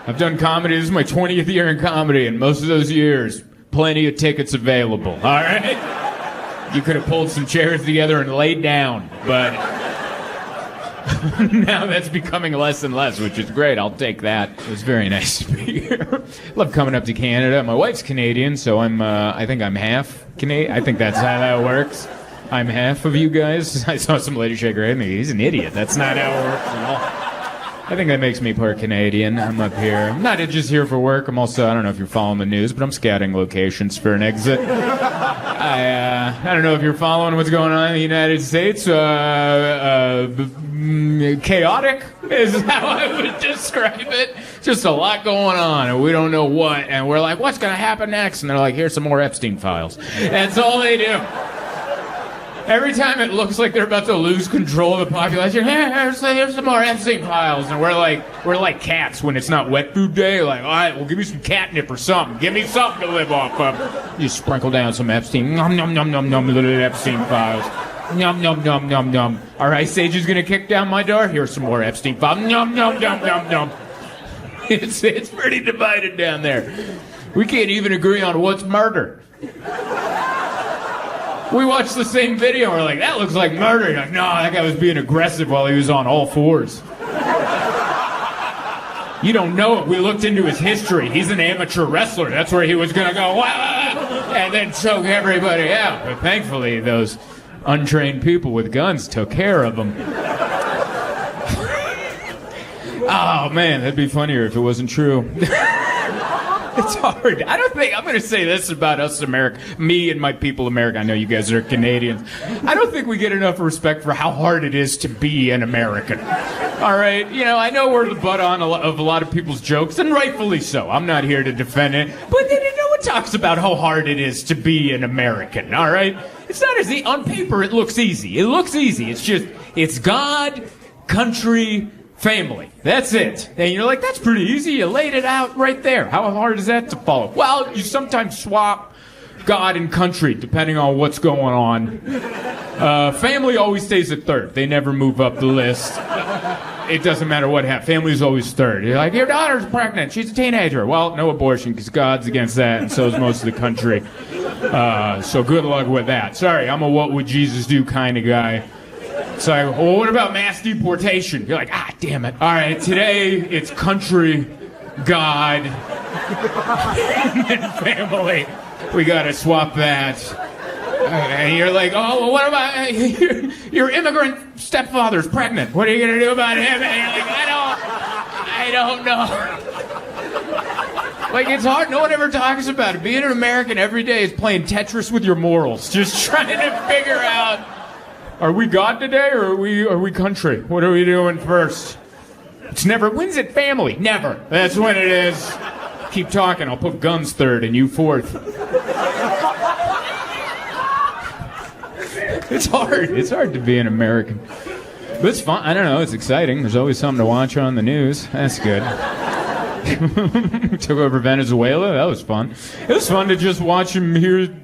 I've done comedy. This is my 20th year in comedy, and most of those years, plenty of tickets available, all right? You could have pulled some chairs together and laid down, but now that's becoming less and less, which is great. I'll take that. It was very nice to be here. Love coming up to Canada. My wife's Canadian, so I think I'm half Canadian. I think that's how that works. I'm half of you guys. I saw some lady shake her head. He's an idiot. That's not how it works at all. I think that makes me part Canadian. I'm up here. I'm not just here for work. I'm also, I don't know if you're following the news, but I'm scouting locations for an exit. I don't know if you're following what's going on in the United States. Chaotic is how I would describe it. Just a lot going on, and we don't know what. And we're like, what's going to happen next? And they're like, here's some more Epstein files. That's all they do. Every time it looks like they're about to lose control of the population, here's some more Epstein files, and we're like cats when it's not wet food day. Like, all right, well, give me some catnip or something. Give me something to live off of. You sprinkle down some Epstein, nom nom nom nom nom, little Epstein files. Nom nom nom nom nom. All right, Sage is gonna kick down my door. Here's some more Epstein files. Nom nom nom nom nom. It's pretty divided down there. We can't even agree on what's murder. We watched the same video, and we're like, that looks like murder. You're like, no, that guy was being aggressive while he was on all fours. You don't know it. We looked into his history. He's an amateur wrestler. That's where he was going to go, wah! And then choke everybody out. But thankfully, those untrained people with guns took care of him. Oh, man, that'd be funnier if it wasn't true. It's hard. I don't think, I'm going to say this about us me and my people America. I know you guys are Canadians. I don't think we get enough respect for how hard it is to be an American. All right? You know, I know we're the butt of a lot of people's jokes, and rightfully so. I'm not here to defend it. But then no one talks about how hard it is to be an American, all right? It's not as easy. On paper, it looks easy. It looks easy. It's just, it's God, country, family. That's it. And you're like, that's pretty easy. You laid it out right there. How hard is that to follow? Well, you sometimes swap God and country depending on what's going on. Family always stays at third. They never move up the list. It doesn't matter what happens. Family's always third. You're like, your daughter's pregnant. She's a teenager. Well, no abortion because God's against that, and so is most of the country. So good luck with that. Sorry, I'm a what would Jesus do kind of guy. It's like, well, what about mass deportation? You're like, damn it. All right, today it's country, God, and then family. We got to swap that. And you're like, oh, well, what about your immigrant stepfather's pregnant? What are you going to do about him? And you're like, I don't know. Like, it's hard. No one ever talks about it. Being an American every day is playing Tetris with your morals. Just trying to figure out, are we God today or are we country? What are we doing first? It's never, when's it family? Never. That's when it is. Keep talking. I'll put guns third and you fourth. It's hard. It's hard to be an American. But it's fun. I don't know. It's exciting. There's always something to watch on the news. That's good. Took over Venezuela. That was fun. It was fun to just watch him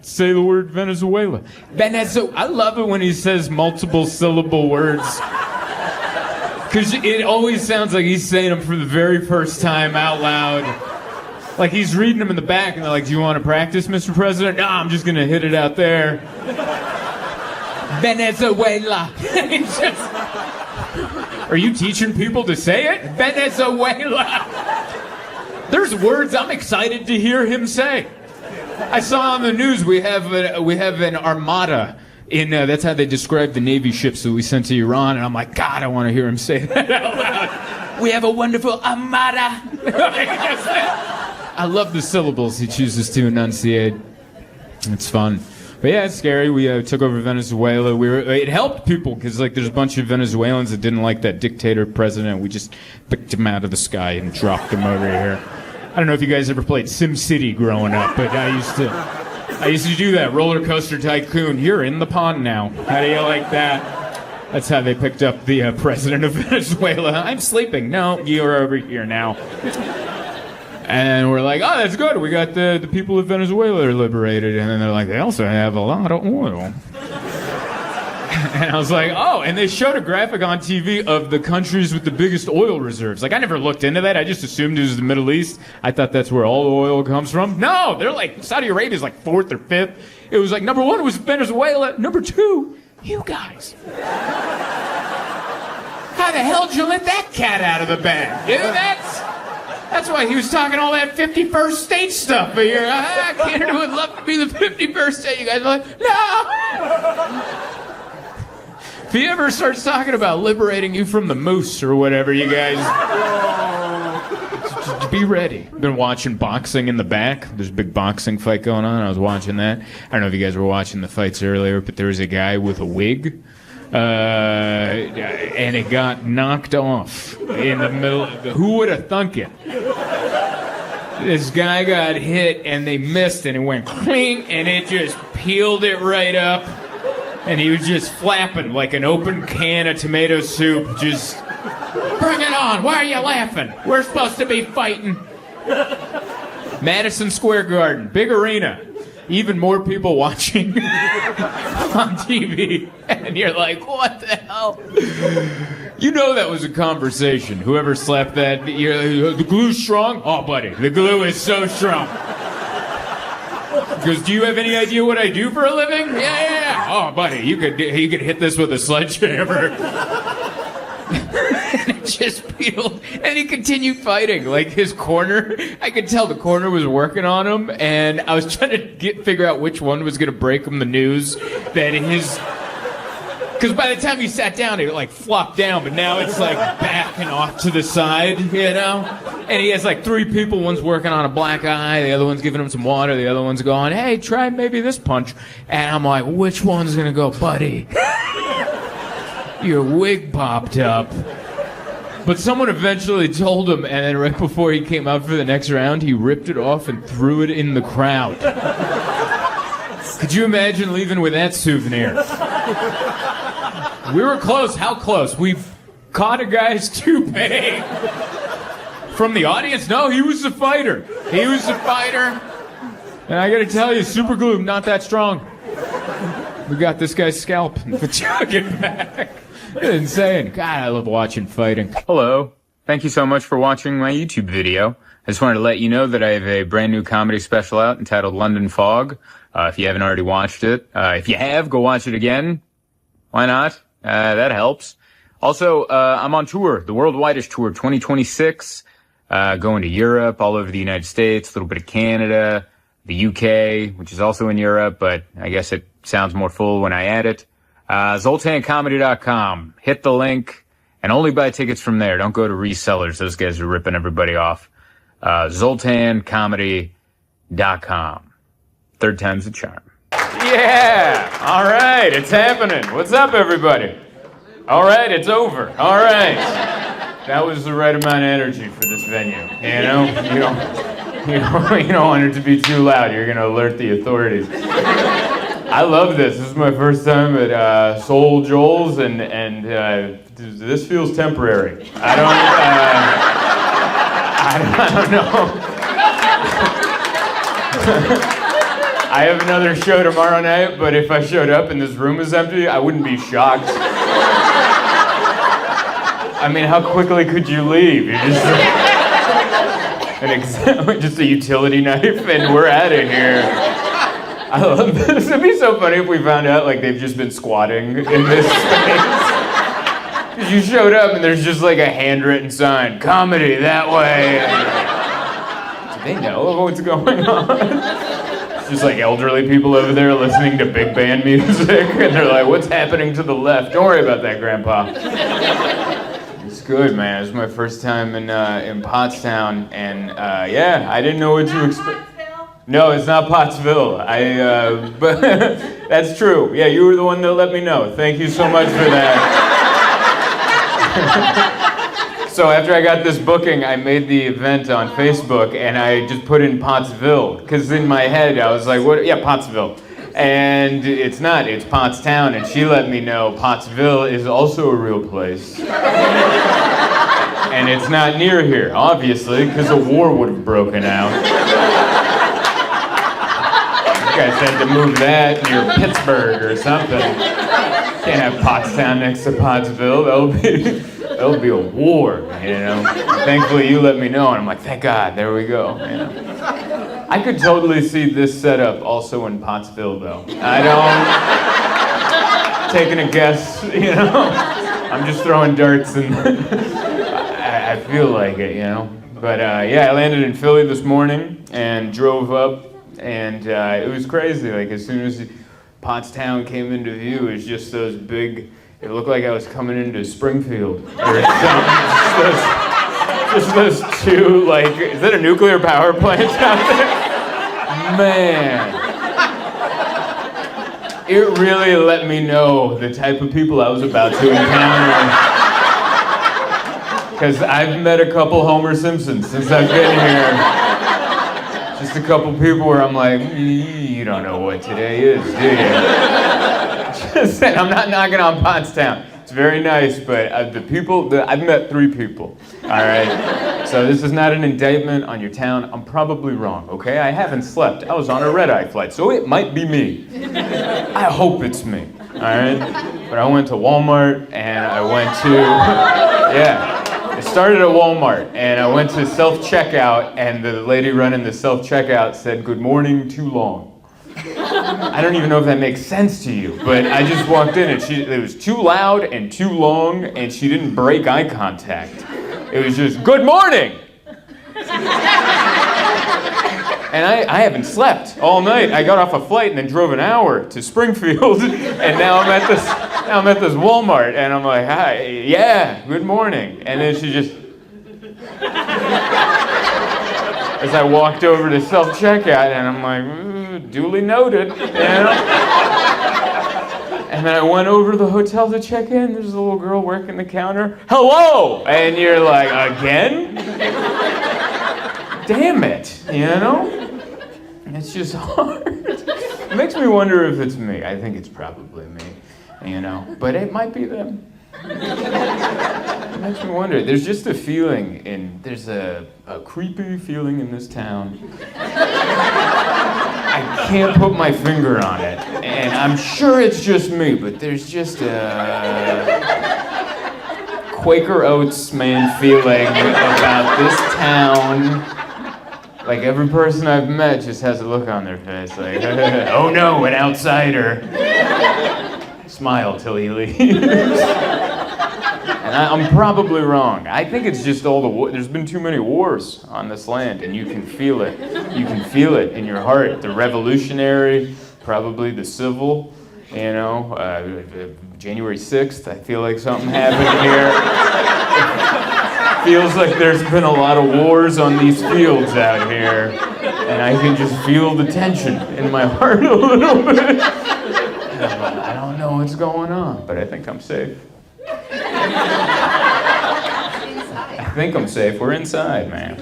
say the word Venezuela. I love it when he says multiple syllable words. Because it always sounds like he's saying them for the very first time out loud. Like he's reading them in the back and they're like, do you want to practice, Mr. President? No, I'm just going to hit it out there. Venezuela. Are you teaching people to say it? Venezuela. There's words I'm excited to hear him say. I saw on the news we have an armada in that's how they describe the Navy ships that we sent to Iran, and I'm like, God, I want to hear him say that out loud. We have a wonderful armada. I love the syllables he chooses to enunciate. It's fun. But yeah, it's scary. We took over Venezuela. It helped people because like there's a bunch of Venezuelans that didn't like that dictator president. We just picked him out of the sky and dropped him over here. I don't know if you guys ever played SimCity growing up, but I used to do that. Roller Coaster Tycoon. You're in the pond now. How do you like that? That's how they picked up the president of Venezuela. I'm sleeping. No, you're over here now. And we're like, oh, that's good. We got the people of Venezuela are liberated. And then they're like, they also have a lot of oil. And I was like, oh, and they showed a graphic on TV of the countries with the biggest oil reserves. Like, I never looked into that. I just assumed it was the Middle East. I thought that's where all the oil comes from. No, they're like, Saudi Arabia's like 4th or 5th. It was like, number 1 was Venezuela. Number 2, you guys. How the hell did you let that cat out of the bag? You know, that's why he was talking all that 51st state stuff. But you're, Canada would love to be the 51st state. You guys are like, no! If he ever starts talking about liberating you from the moose or whatever, you guys, just be ready. Been watching boxing in the back. There's a big boxing fight going on. I was watching that. I don't know if you guys were watching the fights earlier, but there was a guy with a wig. And it got knocked off in the middle. Who would have thunk it? This guy got hit and they missed and it went cling and it just peeled it right up. And he was just flapping like an open can of tomato soup, just, bring it on, why are you laughing? We're supposed to be fighting. Madison Square Garden, big arena. Even more people watching on TV. And you're like, what the hell? You know that was a conversation. Whoever slapped that, the glue's strong? Oh, buddy, the glue is so strong. Because do you have any idea what I do for a living? Yeah. Oh, buddy, you could hit this with a sledgehammer. And it just peeled. And he continued fighting. Like his corner, I could tell the corner was working on him. And I was trying to figure out which one was going to break him the news that his... Because by the time he sat down, it like flopped down, but now it's like backing off to the side, you know? And he has like 3 people. One's working on a black eye, the other one's giving him some water, the other one's going, hey, try maybe this punch. And I'm like, which one's gonna go, buddy? Your wig popped up. But someone eventually told him, and then right before he came out for the next round, he ripped it off and threw it in the crowd. Could you imagine leaving with that souvenir? We were close. How close? We caught a guy's toupee. From the audience? No, he was the fighter. He was the fighter. And I gotta tell you, super glue, not that strong. We got this guy's scalp and took it back. Insane. God, I love watching fighting. Hello. Thank you so much for watching my YouTube video. I just wanted to let you know that I have a brand new comedy special out entitled London Fog. If you haven't already watched it. If you have, go watch it again. Why not? That helps. Also, I'm on tour, the worldwidest tour, 2026. Going to Europe, all over the United States, a little bit of Canada, the UK, which is also in Europe, but I guess it sounds more full when I add it. ZoltanComedy.com. Hit the link and only buy tickets from there. Don't go to resellers. Those guys are ripping everybody off. ZoltanComedy.com. 3rd time's the charm. Yeah! All right, it's happening. What's up, everybody? All right, it's over. All right. That was the right amount of energy for this venue. You know, you don't want it to be too loud. You're gonna alert the authorities. I love this. This is my first time at Soul Joel's, and this feels temporary. I don't know. I have another show tomorrow night, but if I showed up and this room is empty, I wouldn't be shocked. I mean, how quickly could you leave? You're just a utility knife, and we're out of here. I love this. It'd be so funny if we found out like they've just been squatting in this space. Because you showed up and there's just like a handwritten sign, comedy that way. Do they know what's going on? Just like elderly people over there listening to big band music, and they're like, what's happening to the left? Don't worry about that, Grandpa. It's good, man. It's my first time in Pottstown, and yeah, I didn't know what to expect. No, it's not Pottsville. But that's true. Yeah, you were the one that let me know. Thank you so much for that. So after I got this booking, I made the event on Facebook, and I just put in Pottsville, because in my head I was like, "What? Yeah, Pottsville." And it's not, it's Pottstown, and she let me know Pottsville is also a real place. And it's not near here, obviously, because a war would have broken out. You guys had to move that near Pittsburgh or something. Can't have Pottstown next to Pottsville, that'll be a war, you know. Thankfully you let me know, and I'm like, thank God, there we go. You know? I could totally see this setup also in Pottsville, though. Taking a guess, you know. I'm just throwing darts, and I feel like it, you know. But yeah, I landed in Philly this morning and drove up, and it was crazy. Like as soon as Pottstown came into view, it was just those big. It looked like I was coming into Springfield or something. Just those two, like, is that a nuclear power plant out there? Man. It really let me know the type of people I was about to encounter. Because I've met a couple Homer Simpsons since I've been here. Just a couple people where I'm like, you don't know what today is, do you? Listen, I'm not knocking on Pottstown. It's very nice, but I've met 3 people, all right? So this is not an indictment on your town. I'm probably wrong, okay? I haven't slept. I was on a red-eye flight, so it might be me. I hope it's me, all right? But I went to Walmart, and I went to, yeah. It started at Walmart, and I went to self-checkout, and the lady running the self-checkout said, "Good morning, too long." I don't even know if that makes sense to you, but I just walked in and it was too loud and too long, and she didn't break eye contact. It was just, "Good morning!" And I haven't slept all night. I got off a flight and then drove an hour to Springfield, and now I'm at this Walmart, and I'm like, "Hi, yeah, good morning." And then she just, as I walked over to self-checkout, and I'm like, duly noted, you know? And then I went over to the hotel to check in. There's a little girl working the counter. "Hello!" And you're like, "Again?" Damn it, you know? It's just hard. It makes me wonder if it's me. I think it's probably me, you know? But it might be them. It makes me wonder. There's just a feeling there's a creepy feeling in this town. I can't put my finger on it, and I'm sure it's just me, but there's just a Quaker Oats man feeling about this town. Like every person I've met just has a look on their face like, "Oh no, an outsider." Smile till he leaves. And I'm probably wrong. I think it's just all there's been too many wars on this land, and you can feel it. You can feel it in your heart. The revolutionary, probably the civil, you know, January 6th, I feel like something happened here. Feels like there's been a lot of wars on these fields out here, and I can just feel the tension in my heart a little bit. I don't know what's going on, but I think I'm safe. I think I'm safe. We're inside, man.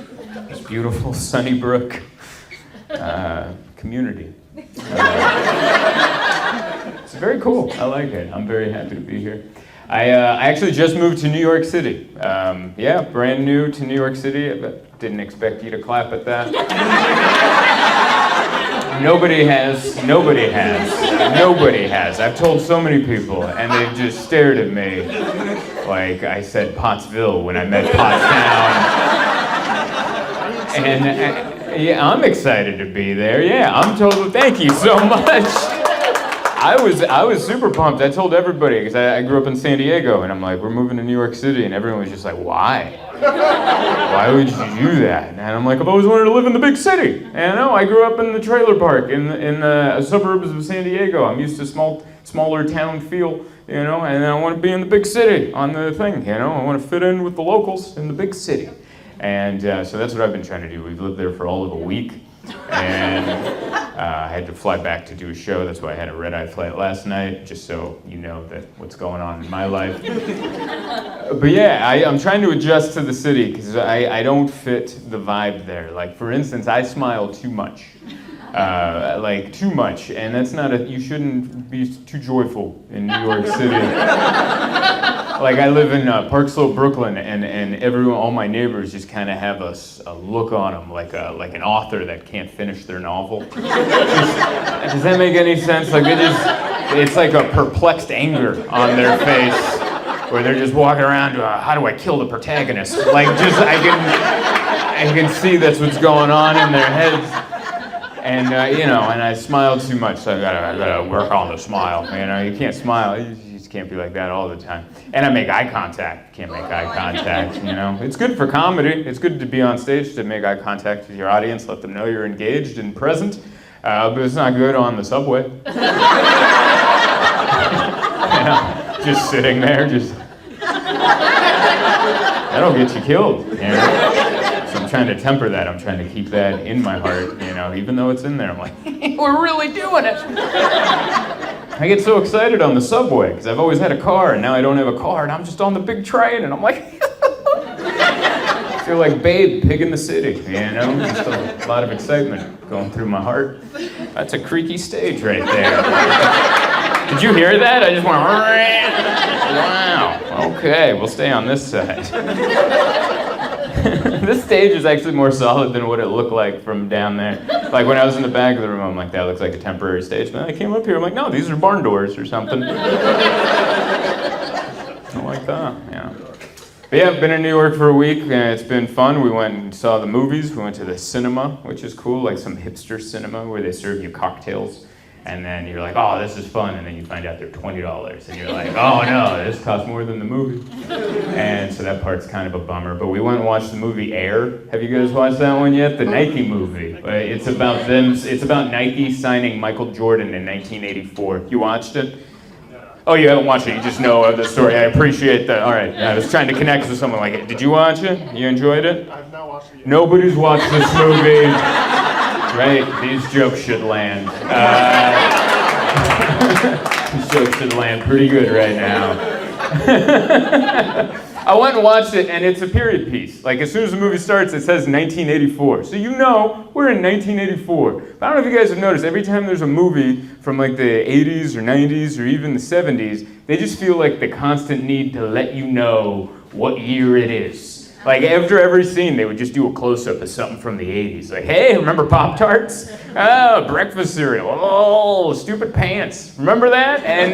This beautiful Sunnybrook community. It's very cool. I like it. I'm very happy to be here. I actually just moved to New York City. Yeah, brand new to New York City. I didn't expect you to clap at that. Nobody has. I've told so many people, and they've just stared at me like I said Pottsville when I met Pottstown. And yeah, I'm excited to be there. Yeah, I'm totally. Thank you so much. I was super pumped. I told everybody because I grew up in San Diego, and I'm like, "We're moving to New York City," and everyone was just like, "Why? Why would you do that?" And I'm like, "I've always wanted to live in the big city." And I grew up in the trailer park in the suburbs of San Diego. I'm used to smaller town feel, you know, and I want to be in the big city on the thing, you know. I want to fit in with the locals in the big city. And so that's what I've been trying to do. We've lived there for all of a week, and I had to fly back to do a show. That's why I had a red-eye flight last night, just so you know that what's going on in my life. But yeah, I'm trying to adjust to the city because I don't fit the vibe there. Like, for instance, I smile too much. Like, too much. And that's you shouldn't be too joyful in New York City. Like, I live in Park Slope, Brooklyn, and all my neighbors just kind of have a look on them, like an author that can't finish their novel. Does that make any sense? Like, it's like a perplexed anger on their face, where they're just walking around, how do I kill the protagonist? Like, just, I can see that's what's going on in their heads. And, and I smile too much, so I gotta work on the smile. You know, you can't smile. You just can't be like that all the time. And I make eye contact. Can't make eye contact, you know. It's good for comedy. It's good to be on stage to make eye contact with your audience, let them know you're engaged and present. But it's not good on the subway. Just sitting there, that'll get you killed, you know? So I'm trying to temper that. I'm trying to keep that in my heart, you know, even though it's in there. I'm like, we're really doing it. I get so excited on the subway because I've always had a car, and now I don't have a car, and I'm just on the big train, and I'm like, I feel like Babe, Pig in the City, you know? Just a lot of excitement going through my heart. That's a creaky stage right there. Did you hear that? I just went, wow, okay, we'll stay on this side. This stage is actually more solid than what it looked like from down there. Like when I was in the back of the room, I'm like, that looks like a temporary stage. But then I came up here, I'm like, no, these are barn doors or something. I like that, yeah. But yeah, I've been in New York for a week, and it's been fun. We went and saw the movies. We went to the cinema, which is cool, like some hipster cinema where they serve you cocktails. And then you're like, oh, this is fun. And then you find out they're $20. And you're like, oh no, this costs more than the movie. And so that part's kind of a bummer. But we went and watched the movie Air. Have you guys watched that one yet? The Nike movie. It's about Nike signing Michael Jordan in 1984. You watched it? Oh, you haven't watched it. You just know the story. I appreciate that. All right. I was trying to connect with someone like it. Did you watch it? You enjoyed it? I've not watched it yet. Nobody's watched this movie. Right, these jokes should land. These jokes should land pretty good right now. I went and watched it, and it's a period piece. Like, as soon as the movie starts, it says 1984. So you know we're in 1984. But I don't know if you guys have noticed, every time there's a movie from like the 80s or 90s or even the 70s, they just feel like the constant need to let you know what year it is. Like after every scene, they would just do a close-up of something from the 80s. Like, hey, remember Pop-Tarts? Oh, breakfast cereal. Oh, stupid pants. Remember that? And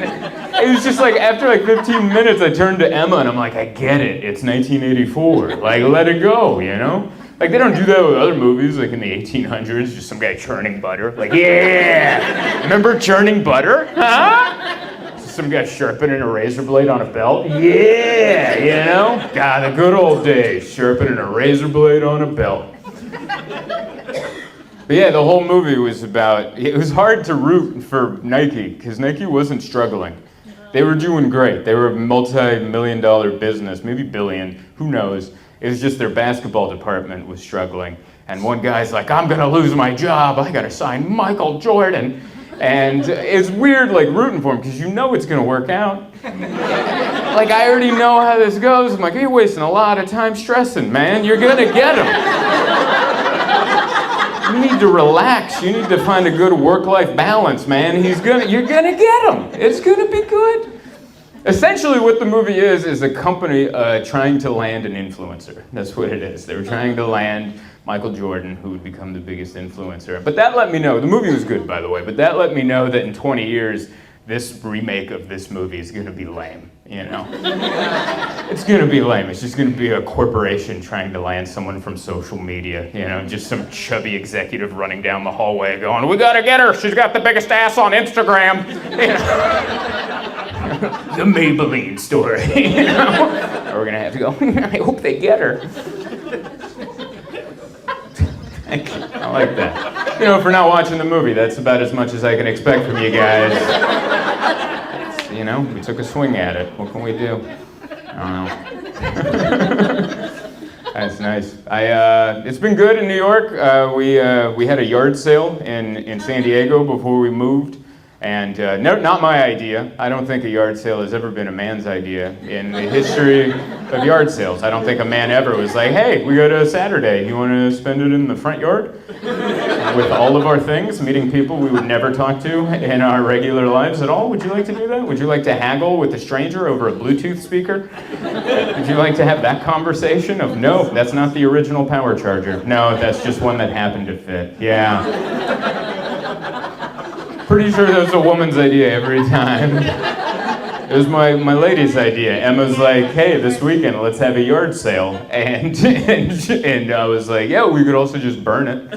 it was just like, after like 15 minutes, I turned to Emma and I'm like, I get it. It's 1984. Like, let it go, you know? Like, they don't do that with other movies, like in the 1800s, just some guy churning butter. Like, yeah! Remember churning butter? Huh? Some guy sharpening a razor blade on a belt. Yeah, you know? God, the good old days, sharpening a razor blade on a belt. But yeah, the whole movie was about, it was hard to root for Nike, because Nike wasn't struggling. They were doing great. They were a multi-million-dollar business, maybe billion, who knows. It was just their basketball department was struggling. And one guy's like, I'm gonna lose my job, I gotta sign Michael Jordan. And it's weird, like, rooting for him, because you know it's gonna work out. Like, I already know how this goes. I'm like, you're wasting a lot of time stressing, man. You're gonna get him. You need to relax. You need to find a good work-life balance, man. You're gonna get him. It's gonna be good. Essentially, what the movie is a company trying to land an influencer. That's what it is. They were trying to land Michael Jordan, who would become the biggest influencer. But that let me know, the movie was good, by the way, but that let me know that in 20 years, this remake of this movie is gonna be lame, you know? It's gonna be lame. It's just gonna be a corporation trying to land someone from social media, you know, just some chubby executive running down the hallway going, we gotta get her, she's got the biggest ass on Instagram, you know? The Maybelline story, you know? Or we're gonna have to go, I hope they get her. I like that. You know, for not watching the movie, that's about as much as I can expect from you guys. You know, we took a swing at it. What can we do? I don't know. That's nice. It's been good in New York. We had a yard sale in San Diego before we moved. And not my idea. I don't think a yard sale has ever been a man's idea in the history of yard sales. I don't think a man ever was like, hey, we got a Saturday. You want to spend it in the front yard? With all of our things, meeting people we would never talk to in our regular lives at all. Would you like to do that? Would you like to haggle with a stranger over a Bluetooth speaker? Would you like to have that conversation of, no, that's not the original power charger. No, that's just one that happened to fit. Yeah. Pretty sure that was a woman's idea every time. It was my lady's idea. Emma's like, hey, this weekend, let's have a yard sale. And I was like, yeah, we could also just burn it.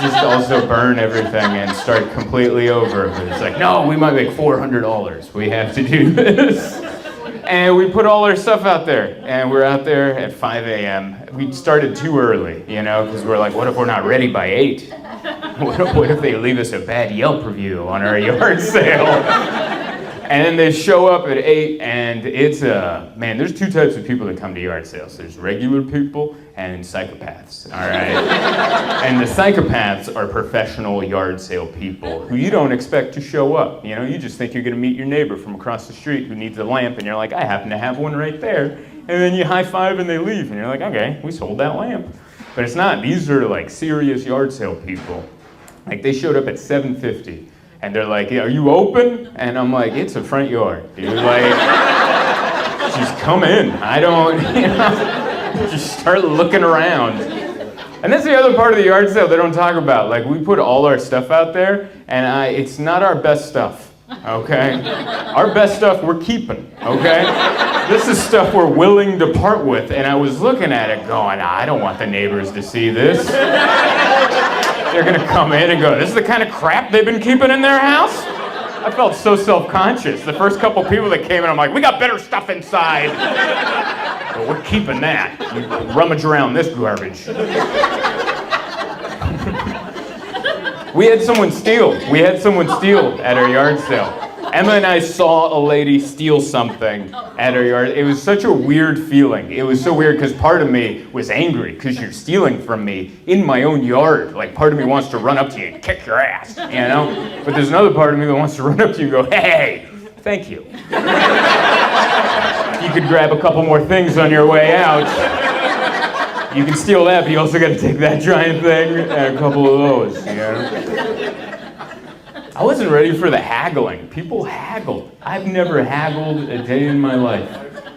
Just also burn everything and start completely over. But it's like, no, we might make $400. We have to do this. And we put all our stuff out there. And we're out there at 5 a.m. We started too early, you know, because we're like, what if we're not ready by 8? What if they leave us a bad Yelp review on our yard sale? And then they show up at 8, and it's man, there's two types of people that come to yard sales. There's regular people and psychopaths, all right? And the psychopaths are professional yard sale people who you don't expect to show up. You know, you just think you're gonna meet your neighbor from across the street who needs a lamp, and you're like, I happen to have one right there. And then you high five and they leave, and you're like, okay, we sold that lamp. But it's not. These are like serious yard sale people. Like, they showed up at 7:50, And they're like, yeah, are you open? And I'm like, it's a front yard, dude. Like, just come in. I don't, just start looking around. And that's the other part of the yard sale they don't talk about. Like, we put all our stuff out there, and it's not our best stuff, okay? Our best stuff we're keeping, okay? This is stuff we're willing to part with, and I was looking at it going, I don't want the neighbors to see this. They're gonna come in and go, this is the kind of crap they've been keeping in their house? I felt so self-conscious. The first couple people that came in, I'm like, we got better stuff inside. But we're keeping that. We rummage around this garbage. We had someone steal at our yard sale. Emma and I saw a lady steal something at our yard. It was such a weird feeling. It was so weird because part of me was angry because you're stealing from me in my own yard. Like, part of me wants to run up to you and kick your ass, you know? But there's another part of me that wants to run up to you and go, hey, thank you. You could grab a couple more things on your way out. You can steal that, but you also got to take that giant thing and a couple of those, you know? I wasn't ready for the haggling. People haggled. I've never haggled a day in my life.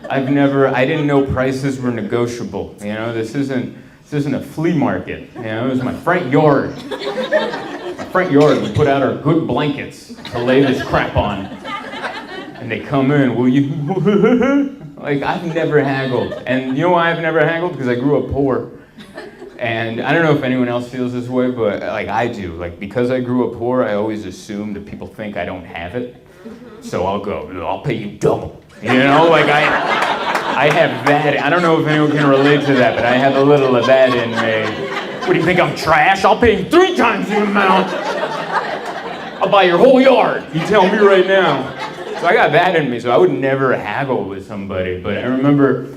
I didn't know prices were negotiable. You know, this isn't a flea market. You know, it was my front yard. My front yard, we put out our good blankets to lay this crap on. And they come in, will you? Like, I've never haggled. And you know why I've never haggled? Because I grew up poor. And I don't know if anyone else feels this way, but like I do. Like, because I grew up poor, I always assume that people think I don't have it. So I'll pay you double. You know, like I have that. I don't know if anyone can relate to that, but I have a little of that in me. What do you think, I'm trash? I'll pay you 3 times the amount. I'll buy your whole yard. You tell me right now. So I got that in me, so I would never haggle with somebody. But I remember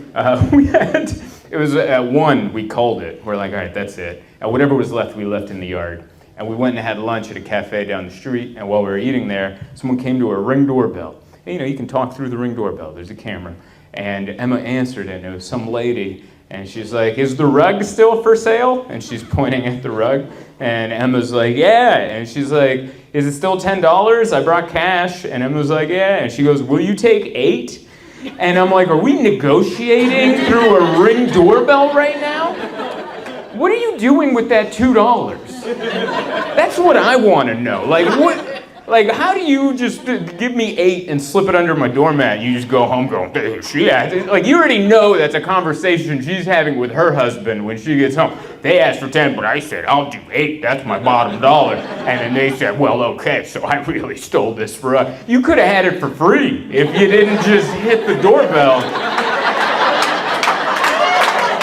it was at 1, we called it. We're like, all right, that's it. And whatever was left, we left in the yard. And we went and had lunch at a cafe down the street. And while we were eating there, someone came to a Ring doorbell. And, you know, you can talk through the Ring doorbell. There's a camera. And Emma answered, and it was some lady. And she's like, is the rug still for sale? And she's pointing at the rug. And Emma's like, yeah. And she's like, is it still $10? I brought cash. And Emma's like, yeah. And she goes, will you take 8? And I'm like, are we negotiating through a Ring doorbell right now? What are you doing with that $2? That's what I want to know. Like, what? Like, how do you just give me 8 and slip it under my doormat? You just go home going, like, you already know that's a conversation she's having with her husband when she gets home. They asked for 10, but I said, I'll do 8. That's my bottom dollar. And then they said, well, okay, so I really stole this for us. You could have had it for free if you didn't just hit the doorbell.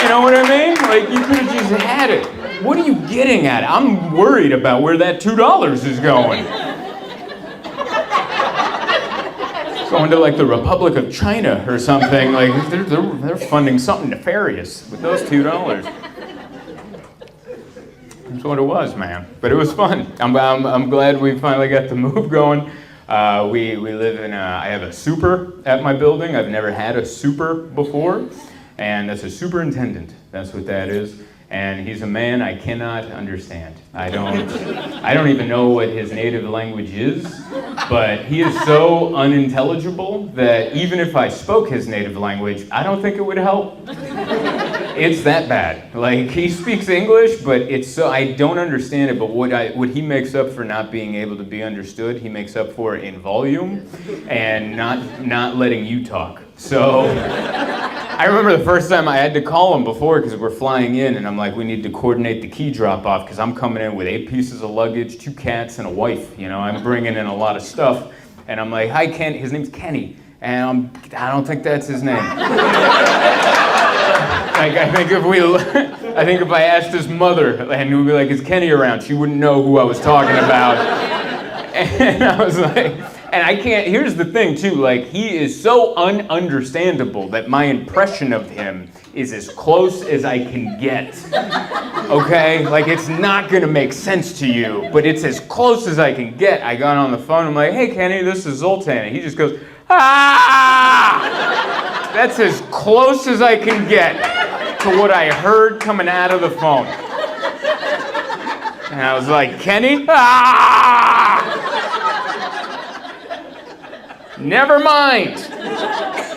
You know what I mean? Like, you could have just had it. What are you getting at? I'm worried about where that $2 is going. Going to like the Republic of China or something. Like they're funding something nefarious with those $2. That's what it was, man. But it was fun. I'm glad we finally got the move going. We live in I have a super at my building. I've never had a super before, and that's a superintendent. That's what that is. And he's a man I cannot understand. I don't even know what his native language is, but he is so unintelligible that even if I spoke his native language, I don't think it would help. It's that bad. Like, he speaks English, but it's so, I don't understand it, but what he makes up for not being able to be understood, he makes up for in volume and not letting you talk. So I remember the first time I had to call him before because we're flying in, and I'm like, we need to coordinate the key drop-off because I'm coming in with 8 pieces of luggage, 2 cats, and a wife. You know, I'm bringing in a lot of stuff. And I'm like, hi, Ken. His name's Kenny. And I don't think that's his name. Like, I think if I asked his mother and we'd be like, is Kenny around? She wouldn't know who I was talking about. And I was like, and I can't, here's the thing too, like, he is so ununderstandable that my impression of him is as close as I can get. Okay? Like, it's not gonna make sense to you, but it's as close as I can get. I got on the phone, I'm like, hey Kenny, this is Zoltan. And he just goes, ah! That's as close as I can get to what I heard coming out of the phone. And I was like, Kenny? Ah! never mind.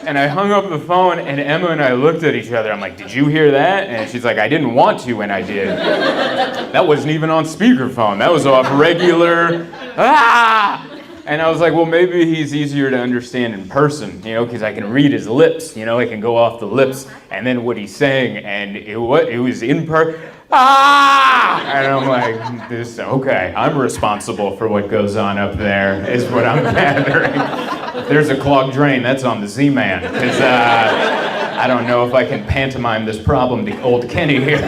And I hung up the phone, and Emma and I looked at each other. I'm like, did you hear that? And she's like, I didn't want to when I did. That wasn't even on speakerphone. That was off regular, ah! And I was like, well, maybe he's easier to understand in person, because I can read his lips, I can go off the lips, and then what he's saying, and it was in person, ah! And I'm like, okay, I'm responsible for what goes on up there, is what I'm gathering. If there's a clogged drain, that's on the Z-Man, because I don't know if I can pantomime this problem to old Kenny here.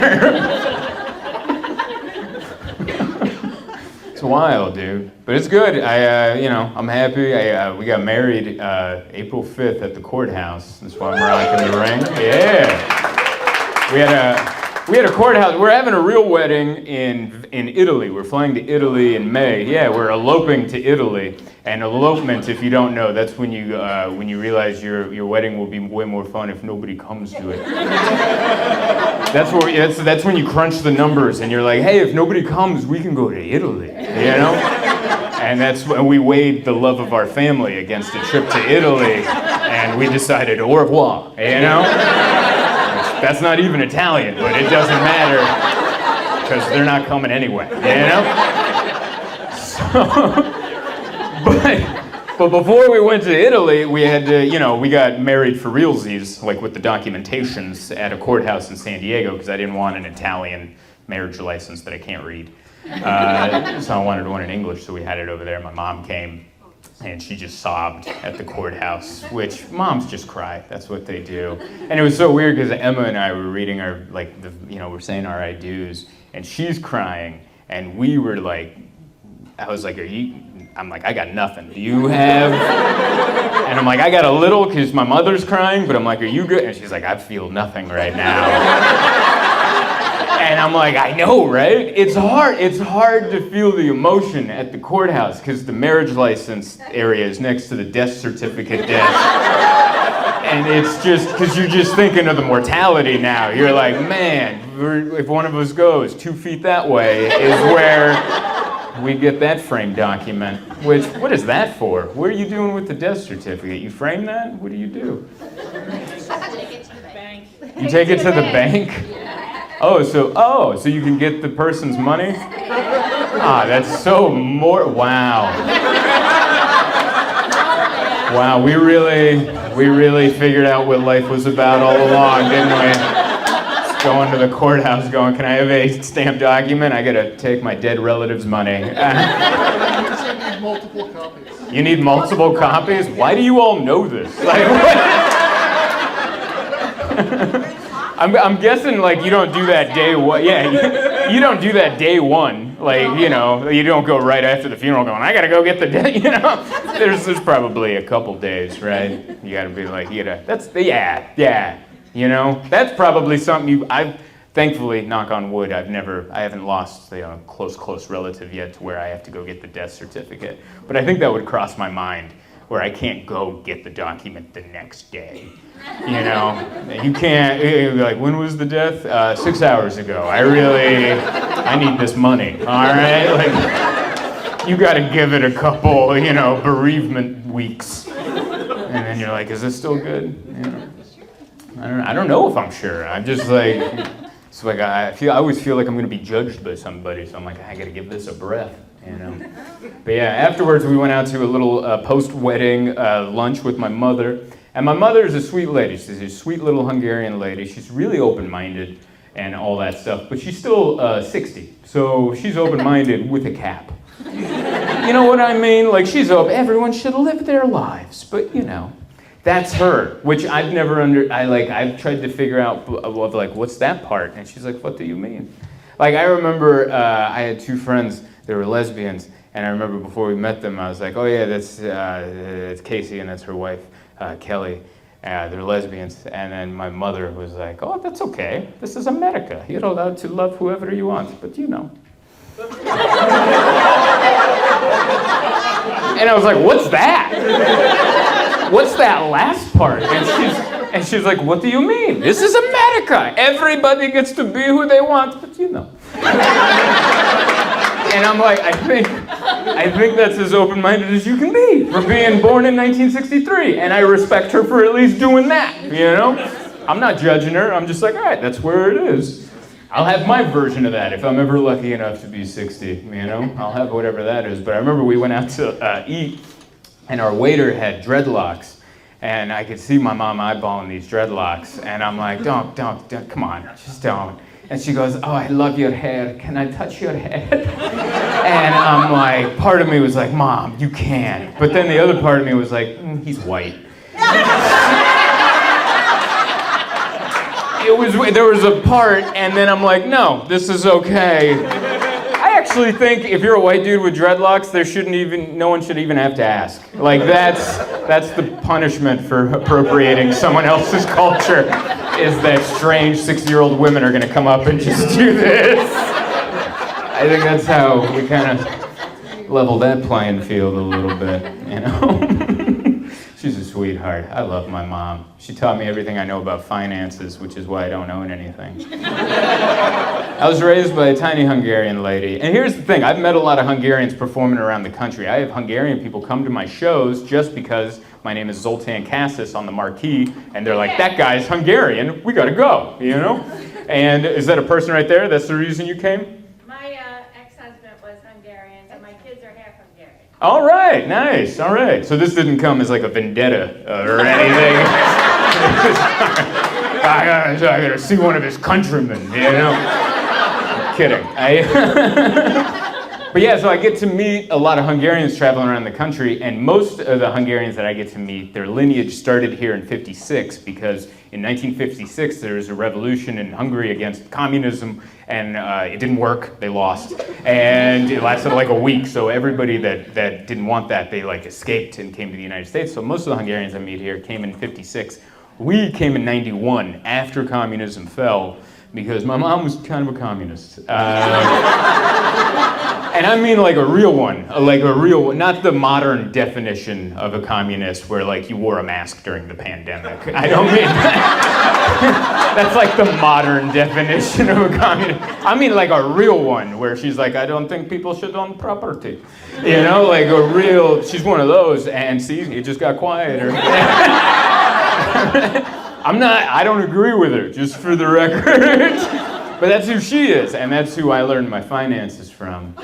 It's wild, dude, but it's good. I'm happy. We got married April 5th at the courthouse. That's why I'm rocking the ring. Yeah, we had a courthouse. We're having a real wedding in Italy. We're flying to Italy in May. Yeah, we're eloping to Italy. And elopement, if you don't know, that's when you realize your wedding will be way more fun if nobody comes to it. That's when you crunch the numbers and you're like, hey, if nobody comes, we can go to Italy, And that's when we weighed the love of our family against a trip to Italy, and we decided au revoir, That's not even Italian, but it doesn't matter because they're not coming anyway, But before we went to Italy, we had to, we got married for realsies, like with the documentations at a courthouse in San Diego, because I didn't want an Italian marriage license that I can't read. So I wanted one in English, so we had it over there. My mom came, and she just sobbed at the courthouse, which moms just cry. That's what they do. And it was so weird because Emma and I were reading our, we're saying our I do's, and she's crying, and we were like, I was like, I'm like, I got nothing. Do you have? And I'm like, I got a little because my mother's crying, but I'm like, are you good? And she's like, I feel nothing right now. And I'm like, I know, right? It's hard to feel the emotion at the courthouse because the marriage license area is next to the death certificate desk. And it's just, because you're just thinking of the mortality now. You're like, man, if one of us goes 2 feet that way is where we get that framed document, which, what is that for? What are you doing with the death certificate? You frame that? What do you do? Take it to the bank. You take it to the bank? Oh, so you can get the person's money? Ah, that's so wow. Wow, we really figured out what life was about all along, didn't we? Going to the courthouse going, can I have a stamped document? I gotta take my dead relative's money. You need multiple copies. You need multiple copies? Why do you all know this? I'm guessing you don't do that day one. Yeah, you don't do that day one. You don't go right after the funeral going, I gotta go get the dead, There's probably a couple days, right? You gotta be that's probably something I've thankfully, knock on wood, I haven't lost a close relative yet to where I have to go get the death certificate. But I think that would cross my mind where I can't go get the document the next day. You can't, when was the death? 6 hours ago. I need this money, all right? You gotta give it a couple, bereavement weeks. And then you're like, is this still good? I don't know if I'm sure. I'm just I always feel like I'm gonna be judged by somebody, so I'm like, I gotta give this a breath, But yeah, afterwards we went out to a little post-wedding lunch with my mother, and my mother is a sweet lady. She's a sweet little Hungarian lady. She's really open-minded and all that stuff, but she's still 60, so she's open-minded with a cap. You know what I mean? She's open. Everyone should live their lives, but that's her, which I've never I've tried to figure out what's that part, and she's like, what do you mean? I remember I had two friends, they were lesbians, and I remember before we met them, I was like, oh yeah, that's Casey and that's her wife, Kelly, they're lesbians, and then my mother was like, oh, that's okay, this is America, you're allowed to love whoever you want, but And I was like, what's that? What's that last part? And she's like, what do you mean? This is America. Everybody gets to be who they want, but And I'm like, I think I think that's as open-minded as you can be for being born in 1963, and I respect her for at least doing that, you know? I'm not judging her, I'm just like, all right, that's where it is. I'll have my version of that if I'm ever lucky enough to be 60, you know? I'll have whatever that is. But I remember we went out to eat, and our waiter had dreadlocks, and I could see my mom eyeballing these dreadlocks, and I'm like, don't, come on, just don't. And she goes, oh, I love your hair, can I touch your head? And I'm like, part of me was like, Mom, you can. But then the other part of me was like, he's white. There was a part, and then I'm like, no, this is okay. I actually think if you're a white dude with dreadlocks, no one should even have to ask. Like that's the punishment for appropriating someone else's culture, is that strange 60-year-old women are gonna come up and just do this. I think that's how we kind of level that playing field a little bit, you know? She's a sweetheart. I love my mom. She taught me everything I know about finances, which is why I don't own anything. I was raised by a tiny Hungarian lady. And here's the thing, I've met a lot of Hungarians performing around the country. I have Hungarian people come to my shows just because my name is Zoltan Kaszas on the marquee, and they're like, that guy's Hungarian, we gotta go, you know? And is that a person right there? That's the reason you came? My ex-husband was Hungarian, and my kids are half Hungarian. All right, nice, all right. So this didn't come as like a vendetta or anything. I gotta see one of his countrymen, you know? I'm kidding. But yeah, so I get to meet a lot of Hungarians traveling around the country, and most of the Hungarians that I get to meet, their lineage started here in '56, because in 1956 there was a revolution in Hungary against communism, and it didn't work, they lost, and it lasted like a week, so everybody that didn't want that, they like escaped and came to the United States. So most of the Hungarians I meet here came in '56. We came in '91, after communism fell, because my mom was kind of a communist. And I mean like a real one, not the modern definition of a communist where like you wore a mask during the pandemic. I don't mean that. That's like the modern definition of a communist. I mean like a real one where she's like, I don't think people should own property. You know, like a real, she's one of those, and see, it just got quieter. I don't agree with her, just for the record. But that's who she is, and that's who I learned my finances from.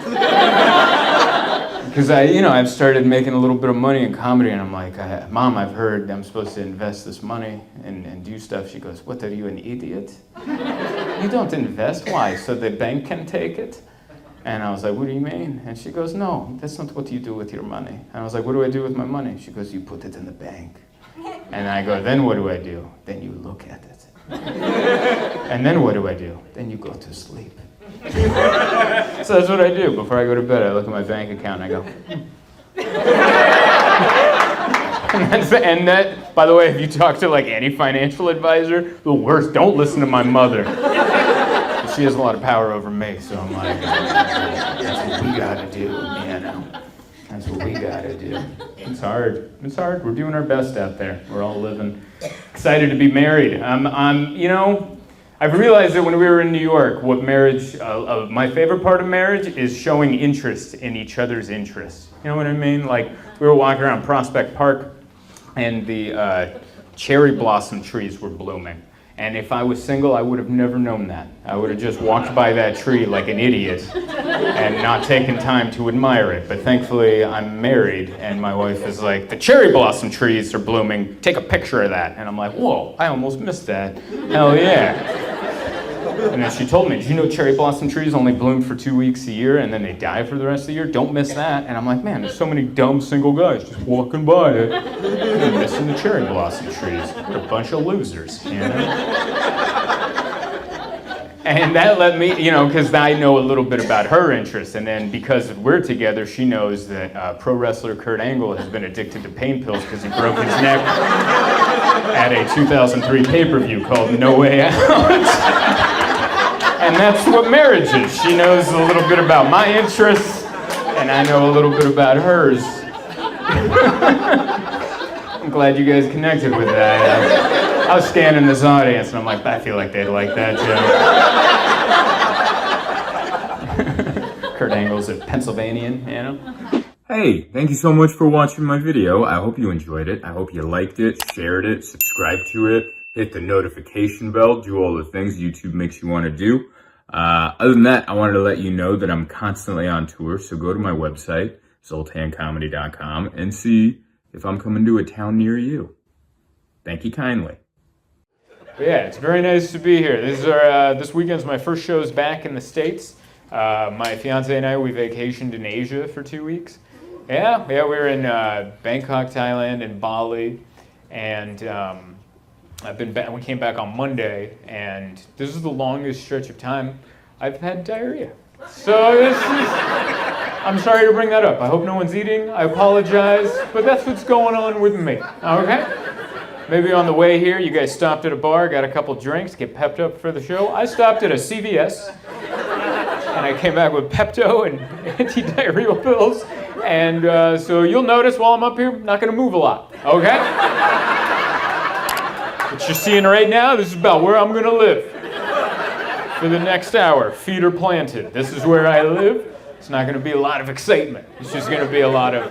Because I've started making a little bit of money in comedy, and I'm like, Mom, I've heard I'm supposed to invest this money and do stuff. She goes, what, are you an idiot? You don't invest, why? So the bank can take it? And I was like, what do you mean? And she goes, no, that's not what you do with your money. And I was like, what do I do with my money? She goes, you put it in the bank. And I go, then what do I do? Then you look at it. And then what do I do? Then you go to sleep. So that's what I do. Before I go to bed, I look at my bank account and I go, and that, by the way, if you talk to like any financial advisor, the worst, don't listen to my mother. She has a lot of power over me, so I'm like, that's what we gotta do, you know. That's what we gotta do. It's hard. We're doing our best out there. We're all living. Excited to be married. I've realized that when we were in New York, what marriage, my favorite part of marriage is showing interest in each other's interests. You know what I mean? Like, we were walking around Prospect Park, and the cherry blossom trees were blooming. And if I was single, I would have never known that. I would have just walked by that tree like an idiot and not taken time to admire it. But thankfully, I'm married, and my wife is like, the cherry blossom trees are blooming, take a picture of that. And I'm like, whoa, I almost missed that. Hell yeah. And then she told me, did you know cherry blossom trees only bloom for 2 weeks a year and then they die for the rest of the year? Don't miss that. And I'm like, man, there's so many dumb single guys just walking by it. They're missing the cherry blossom trees. What a bunch of losers, you know? And that let me, because I know a little bit about her interests, and then because we're together, she knows that pro wrestler Kurt Angle has been addicted to pain pills because he broke his neck at a 2003 pay-per-view called No Way Out. And that's what marriage is. She knows a little bit about my interests, and I know a little bit about hers. I'm glad you guys connected with that. I was standing in this audience, and I'm like, I feel like they'd like that joke. Kurt Angle's a Pennsylvanian, you know? Hey, thank you so much for watching my video. I hope you enjoyed it. I hope you liked it, shared it, subscribed to it, hit the notification bell, do all the things YouTube makes you want to do. Other than that, I wanted to let you know that I'm constantly on tour, so go to my website, zoltancomedy.com, and see if I'm coming to a town near you. Thank you kindly. But yeah, it's very nice to be here. This weekend's my first shows back in the States. My fiance and I, we vacationed in Asia for 2 weeks. Yeah, we were in Bangkok, Thailand, and Bali, and we came back on Monday, and this is the longest stretch of time I've had diarrhea. So I'm sorry to bring that up. I hope no one's eating. I apologize, but that's what's going on with me. Okay? Maybe on the way here, you guys stopped at a bar, got a couple drinks, get pepped up for the show. I stopped at a CVS, and I came back with Pepto and anti-diarrheal pills. And so you'll notice while I'm up here, I'm not going to move a lot, okay? What you're seeing right now, this is about where I'm going to live for the next hour. Feet are planted. This is where I live. It's not going to be a lot of excitement. It's just going to be a lot of,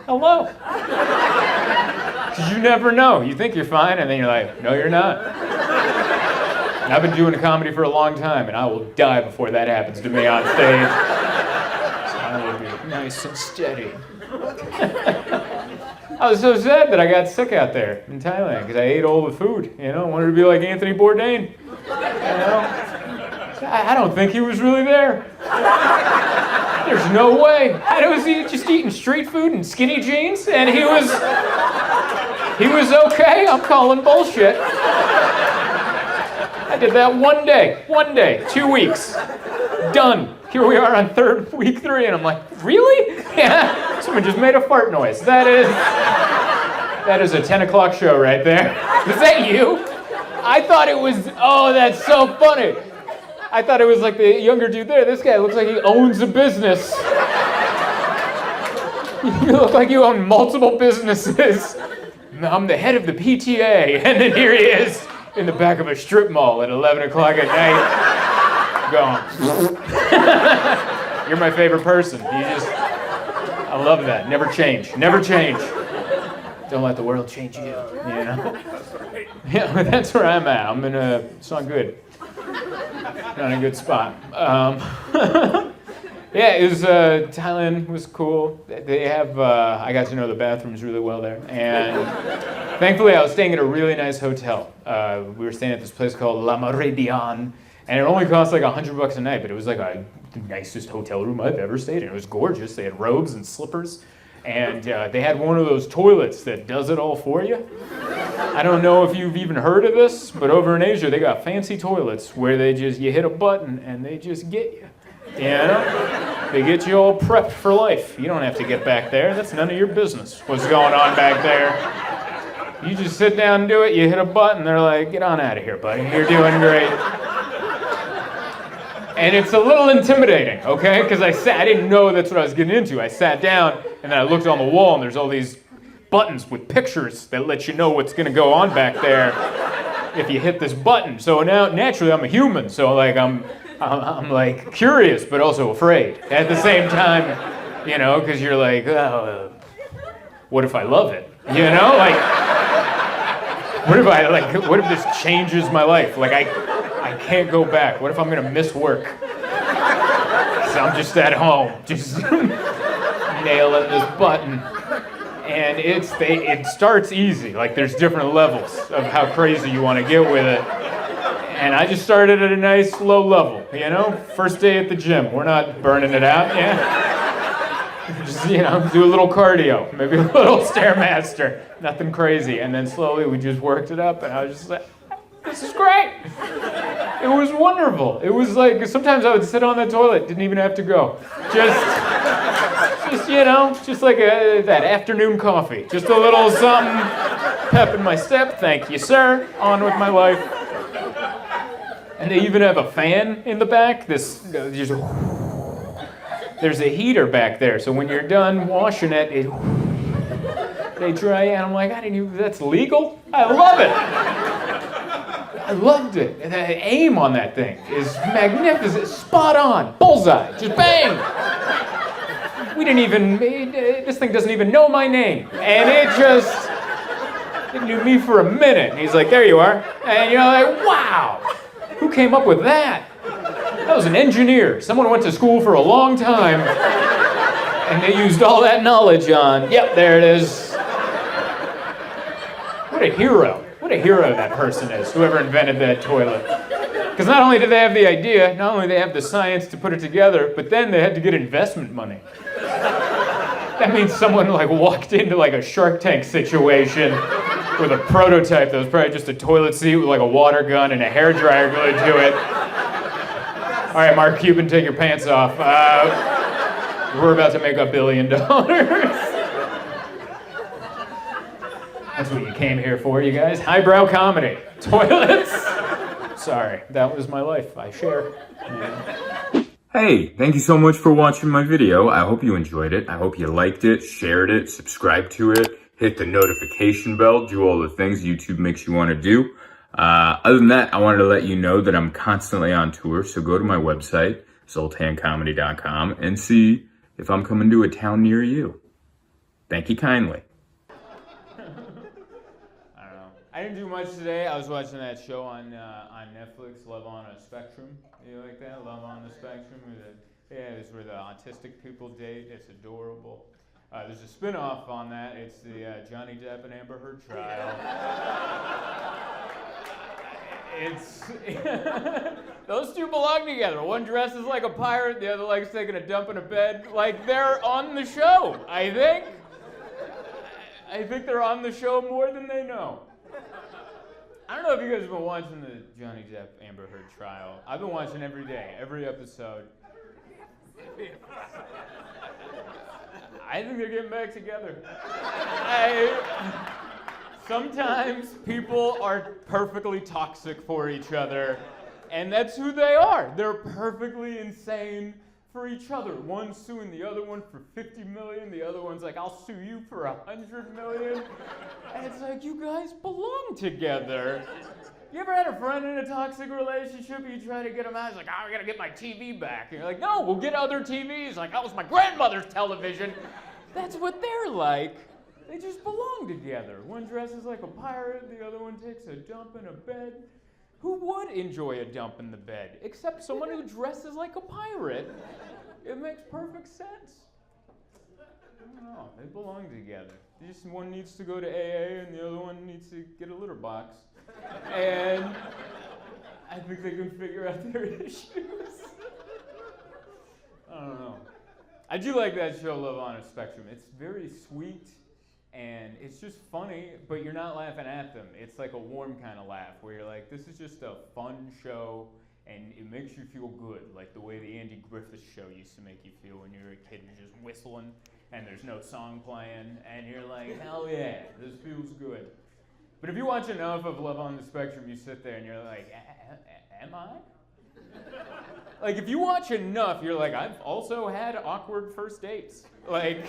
hello. Because you never know. You think you're fine, and then you're like, no, you're not. And I've been doing comedy for a long time, and I will die before that happens to me on stage. I will be nice and steady. I was so sad that I got sick out there in Thailand because I ate all the food. You know, I wanted to be like Anthony Bourdain. You know, I don't think he was really there. There's no way. I was just eating street food and skinny jeans, and he was okay. I'm calling bullshit. I did that one day, 2 weeks, done. Here we are on week 3, and I'm like, really? Yeah, someone just made a fart noise. That is a 10 o'clock show right there. Is that you? I thought it was, oh, that's so funny. I thought it was like the younger dude there. This guy looks like he owns a business. You look like you own multiple businesses. I'm the head of the PTA, and then here he is in the back of a strip mall at 11 o'clock at night. Gone. You're my favorite person. I love that. Never change. Never change. Don't let the world change you. You know? Yeah, but that's where I'm at. It's not good. Not a good spot. Yeah, it was, Thailand was cool. They have, I got to know the bathrooms really well there. And thankfully I was staying at a really nice hotel. We were staying at this place called La Meridian. And it only cost like $100 a night, but it was like the nicest hotel room I've ever stayed in. It was gorgeous. They had robes and slippers. And they had one of those toilets that does it all for you. I don't know if you've even heard of this, but over in Asia, they got fancy toilets where you hit a button and they just get you. You know? They get you all prepped for life. You don't have to get back there. That's none of your business what's going on back there. You just sit down and do it. You hit a button. They're like, get on out of here, buddy. You're doing great. And it's a little intimidating, okay? Because I didn't know that's what I was getting into. I sat down, and then I looked on the wall, and there's all these buttons with pictures that let you know what's going to go on back there if you hit this button. So now, naturally, I'm a human, so like I'm like curious, but also afraid at the same time, you know, because you're like, oh, what if I love it? You know, like, what if this changes my life? Like, I can't go back. What if I'm gonna miss work? So I'm just at home, just nailing this button. And it starts easy. Like there's different levels of how crazy you want to get with it. And I just started at a nice low level, you know? First day at the gym. We're not burning it out, yeah? Just, you know, do a little cardio, maybe a little Stairmaster, nothing crazy. And then slowly we just worked it up, and I was just like, this is great. It was wonderful. It was like, sometimes I would sit on the toilet, didn't even have to go. Just you know, just like that afternoon coffee. Just a little something, pep in my step, thank you, sir. On with my life. And they even have a fan in the back. There's a heater back there, so when you're done washing it, they dry it. And I'm like, that's legal? I love it. I loved it. And the aim on that thing is magnificent. Spot on. Bullseye. Just bang. we didn't even, this thing doesn't even know my name. And it knew me for a minute. And he's like, there you are. And you're like, wow, who came up with that? That was an engineer. Someone went to school for a long time. And they used all that knowledge on, yep, there it is. What a hero. What a hero that person is, whoever invented that toilet. Because not only did they have the idea, not only did they have the science to put it together, but then they had to get investment money. That means someone like walked into like a Shark Tank situation with a prototype that was probably just a toilet seat with like a water gun and a hairdryer glued to it. All right, Mark Cuban, take your pants off. We're about to make $1 billion. That's what you came here for, you guys. Highbrow comedy. Toilets. Sorry, that was my life. I share. Yeah. Hey, thank you so much for watching my video. I hope you enjoyed it. I hope you liked it, shared it, subscribed to it, hit the notification bell, do all the things YouTube makes you want to do. Other than that, I wanted to let you know that I'm constantly on tour, so go to my website, zoltancomedy.com, and see if I'm coming to a town near you. Thank you kindly. I didn't do much today. I was watching that show on Netflix, Love on a Spectrum. You like that? Love on the Spectrum? It's where the autistic people date. It's adorable. There's a spin-off on that. It's the Johnny Depp and Amber Heard trial. Those two belong together. One dresses like a pirate, the other likes taking a dump in a bed. Like, they're on the show, I think. I think they're on the show more than they know. I don't know if you guys have been watching the Johnny Depp Amber Heard trial. I've been watching every day, every episode. I think they're getting back together. Sometimes people are perfectly toxic for each other, and that's who they are. They're perfectly insane for each other. One's suing the other one for $50 million. The other one's like, I'll sue you for $100 million. And it's like, you guys belong together. You ever had a friend in a toxic relationship and you try to get them out? He's like, oh, I gotta get my TV back. And you're like, no, we'll get other TVs. Like, that was my grandmother's television. That's what they're like. They just belong together. One dresses like a pirate, the other one takes a dump in a bed. Who would enjoy a dump in the bed? Except someone who dresses like a pirate. It makes perfect sense. I don't know. They belong together. Just one needs to go to AA and the other one needs to get a litter box. And I think they can figure out their issues. I don't know. I do like that show, Love on a Spectrum. It's very sweet. And it's just funny, but you're not laughing at them. It's like a warm kind of laugh where you're like, this is just a fun show and it makes you feel good. Like the way the Andy Griffith show used to make you feel when you were a kid. You're just whistling and there's no song playing and you're like, hell yeah, this feels good. But if you watch enough of Love on the Spectrum, you sit there and you're like, am I? Like if you watch enough, you're like, I've also had awkward first dates. Like,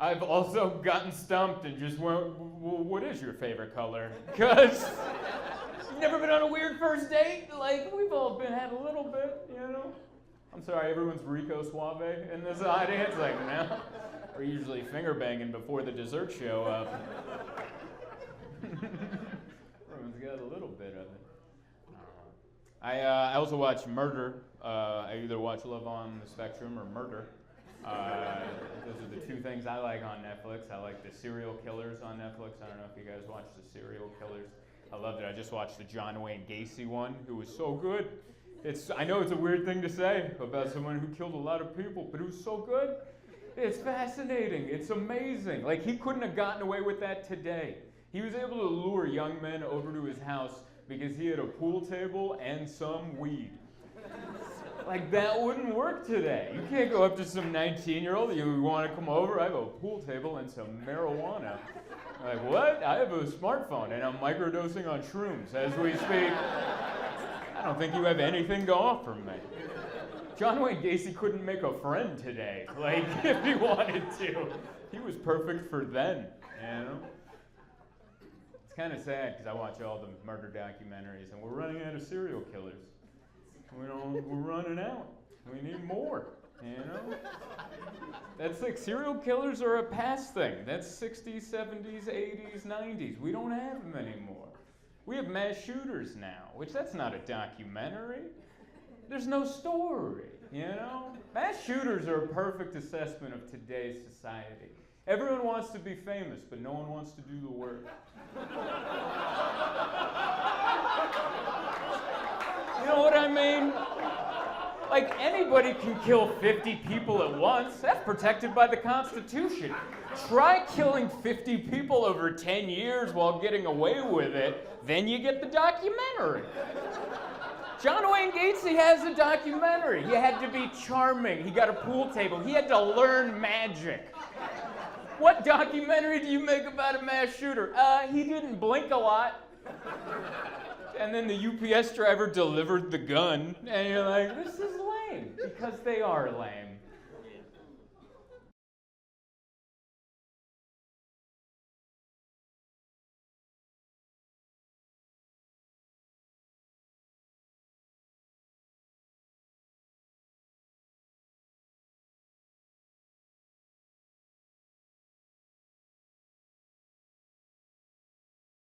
I've also gotten stumped and just went, well, what is your favorite color? Because you've never been on a weird first date? Like, we've all had a little bit, you know? I'm sorry, everyone's Rico Suave in this audience. Like, no. We're usually finger banging before the dessert show up. Everyone's got a little bit of it. I also watch Murder. I either watch Love on the Spectrum or Murder. Those are the two things I like on Netflix. I like the serial killers on Netflix. I don't know if you guys watch the serial killers. I loved it. I just watched the John Wayne Gacy one, who was so good. I know it's a weird thing to say about someone who killed a lot of people, but it was so good. It's fascinating. It's amazing. Like, he couldn't have gotten away with that today. He was able to lure young men over to his house because he had a pool table and some weed. Like, that wouldn't work today. You can't go up to some 19-year-old, you want to come over? I have a pool table and some marijuana. Like, what? I have a smartphone and I'm microdosing on shrooms as we speak. I don't think you have anything to offer me. John Wayne Gacy couldn't make a friend today, like, if he wanted to. He was perfect for then, you know? It's kind of sad because I watch all the murder documentaries and we're running out of serial killers. We're running out. We need more. You know? That's like serial killers are a past thing. That's 60s, 70s, 80s, 90s. We don't have them anymore. We have mass shooters now, which that's not a documentary. There's no story, you know? Mass shooters are a perfect assessment of today's society. Everyone wants to be famous, but no one wants to do the work. You know what I mean? Like, anybody can kill 50 people at once. That's protected by the Constitution. Try killing 50 people over 10 years while getting away with it, then you get the documentary. John Wayne Gacy has a documentary. He had to be charming. He got a pool table. He had to learn magic. What documentary do you make about a mass shooter? He didn't blink a lot. And then the UPS driver delivered the gun. And you're like, this is lame. Because they are lame.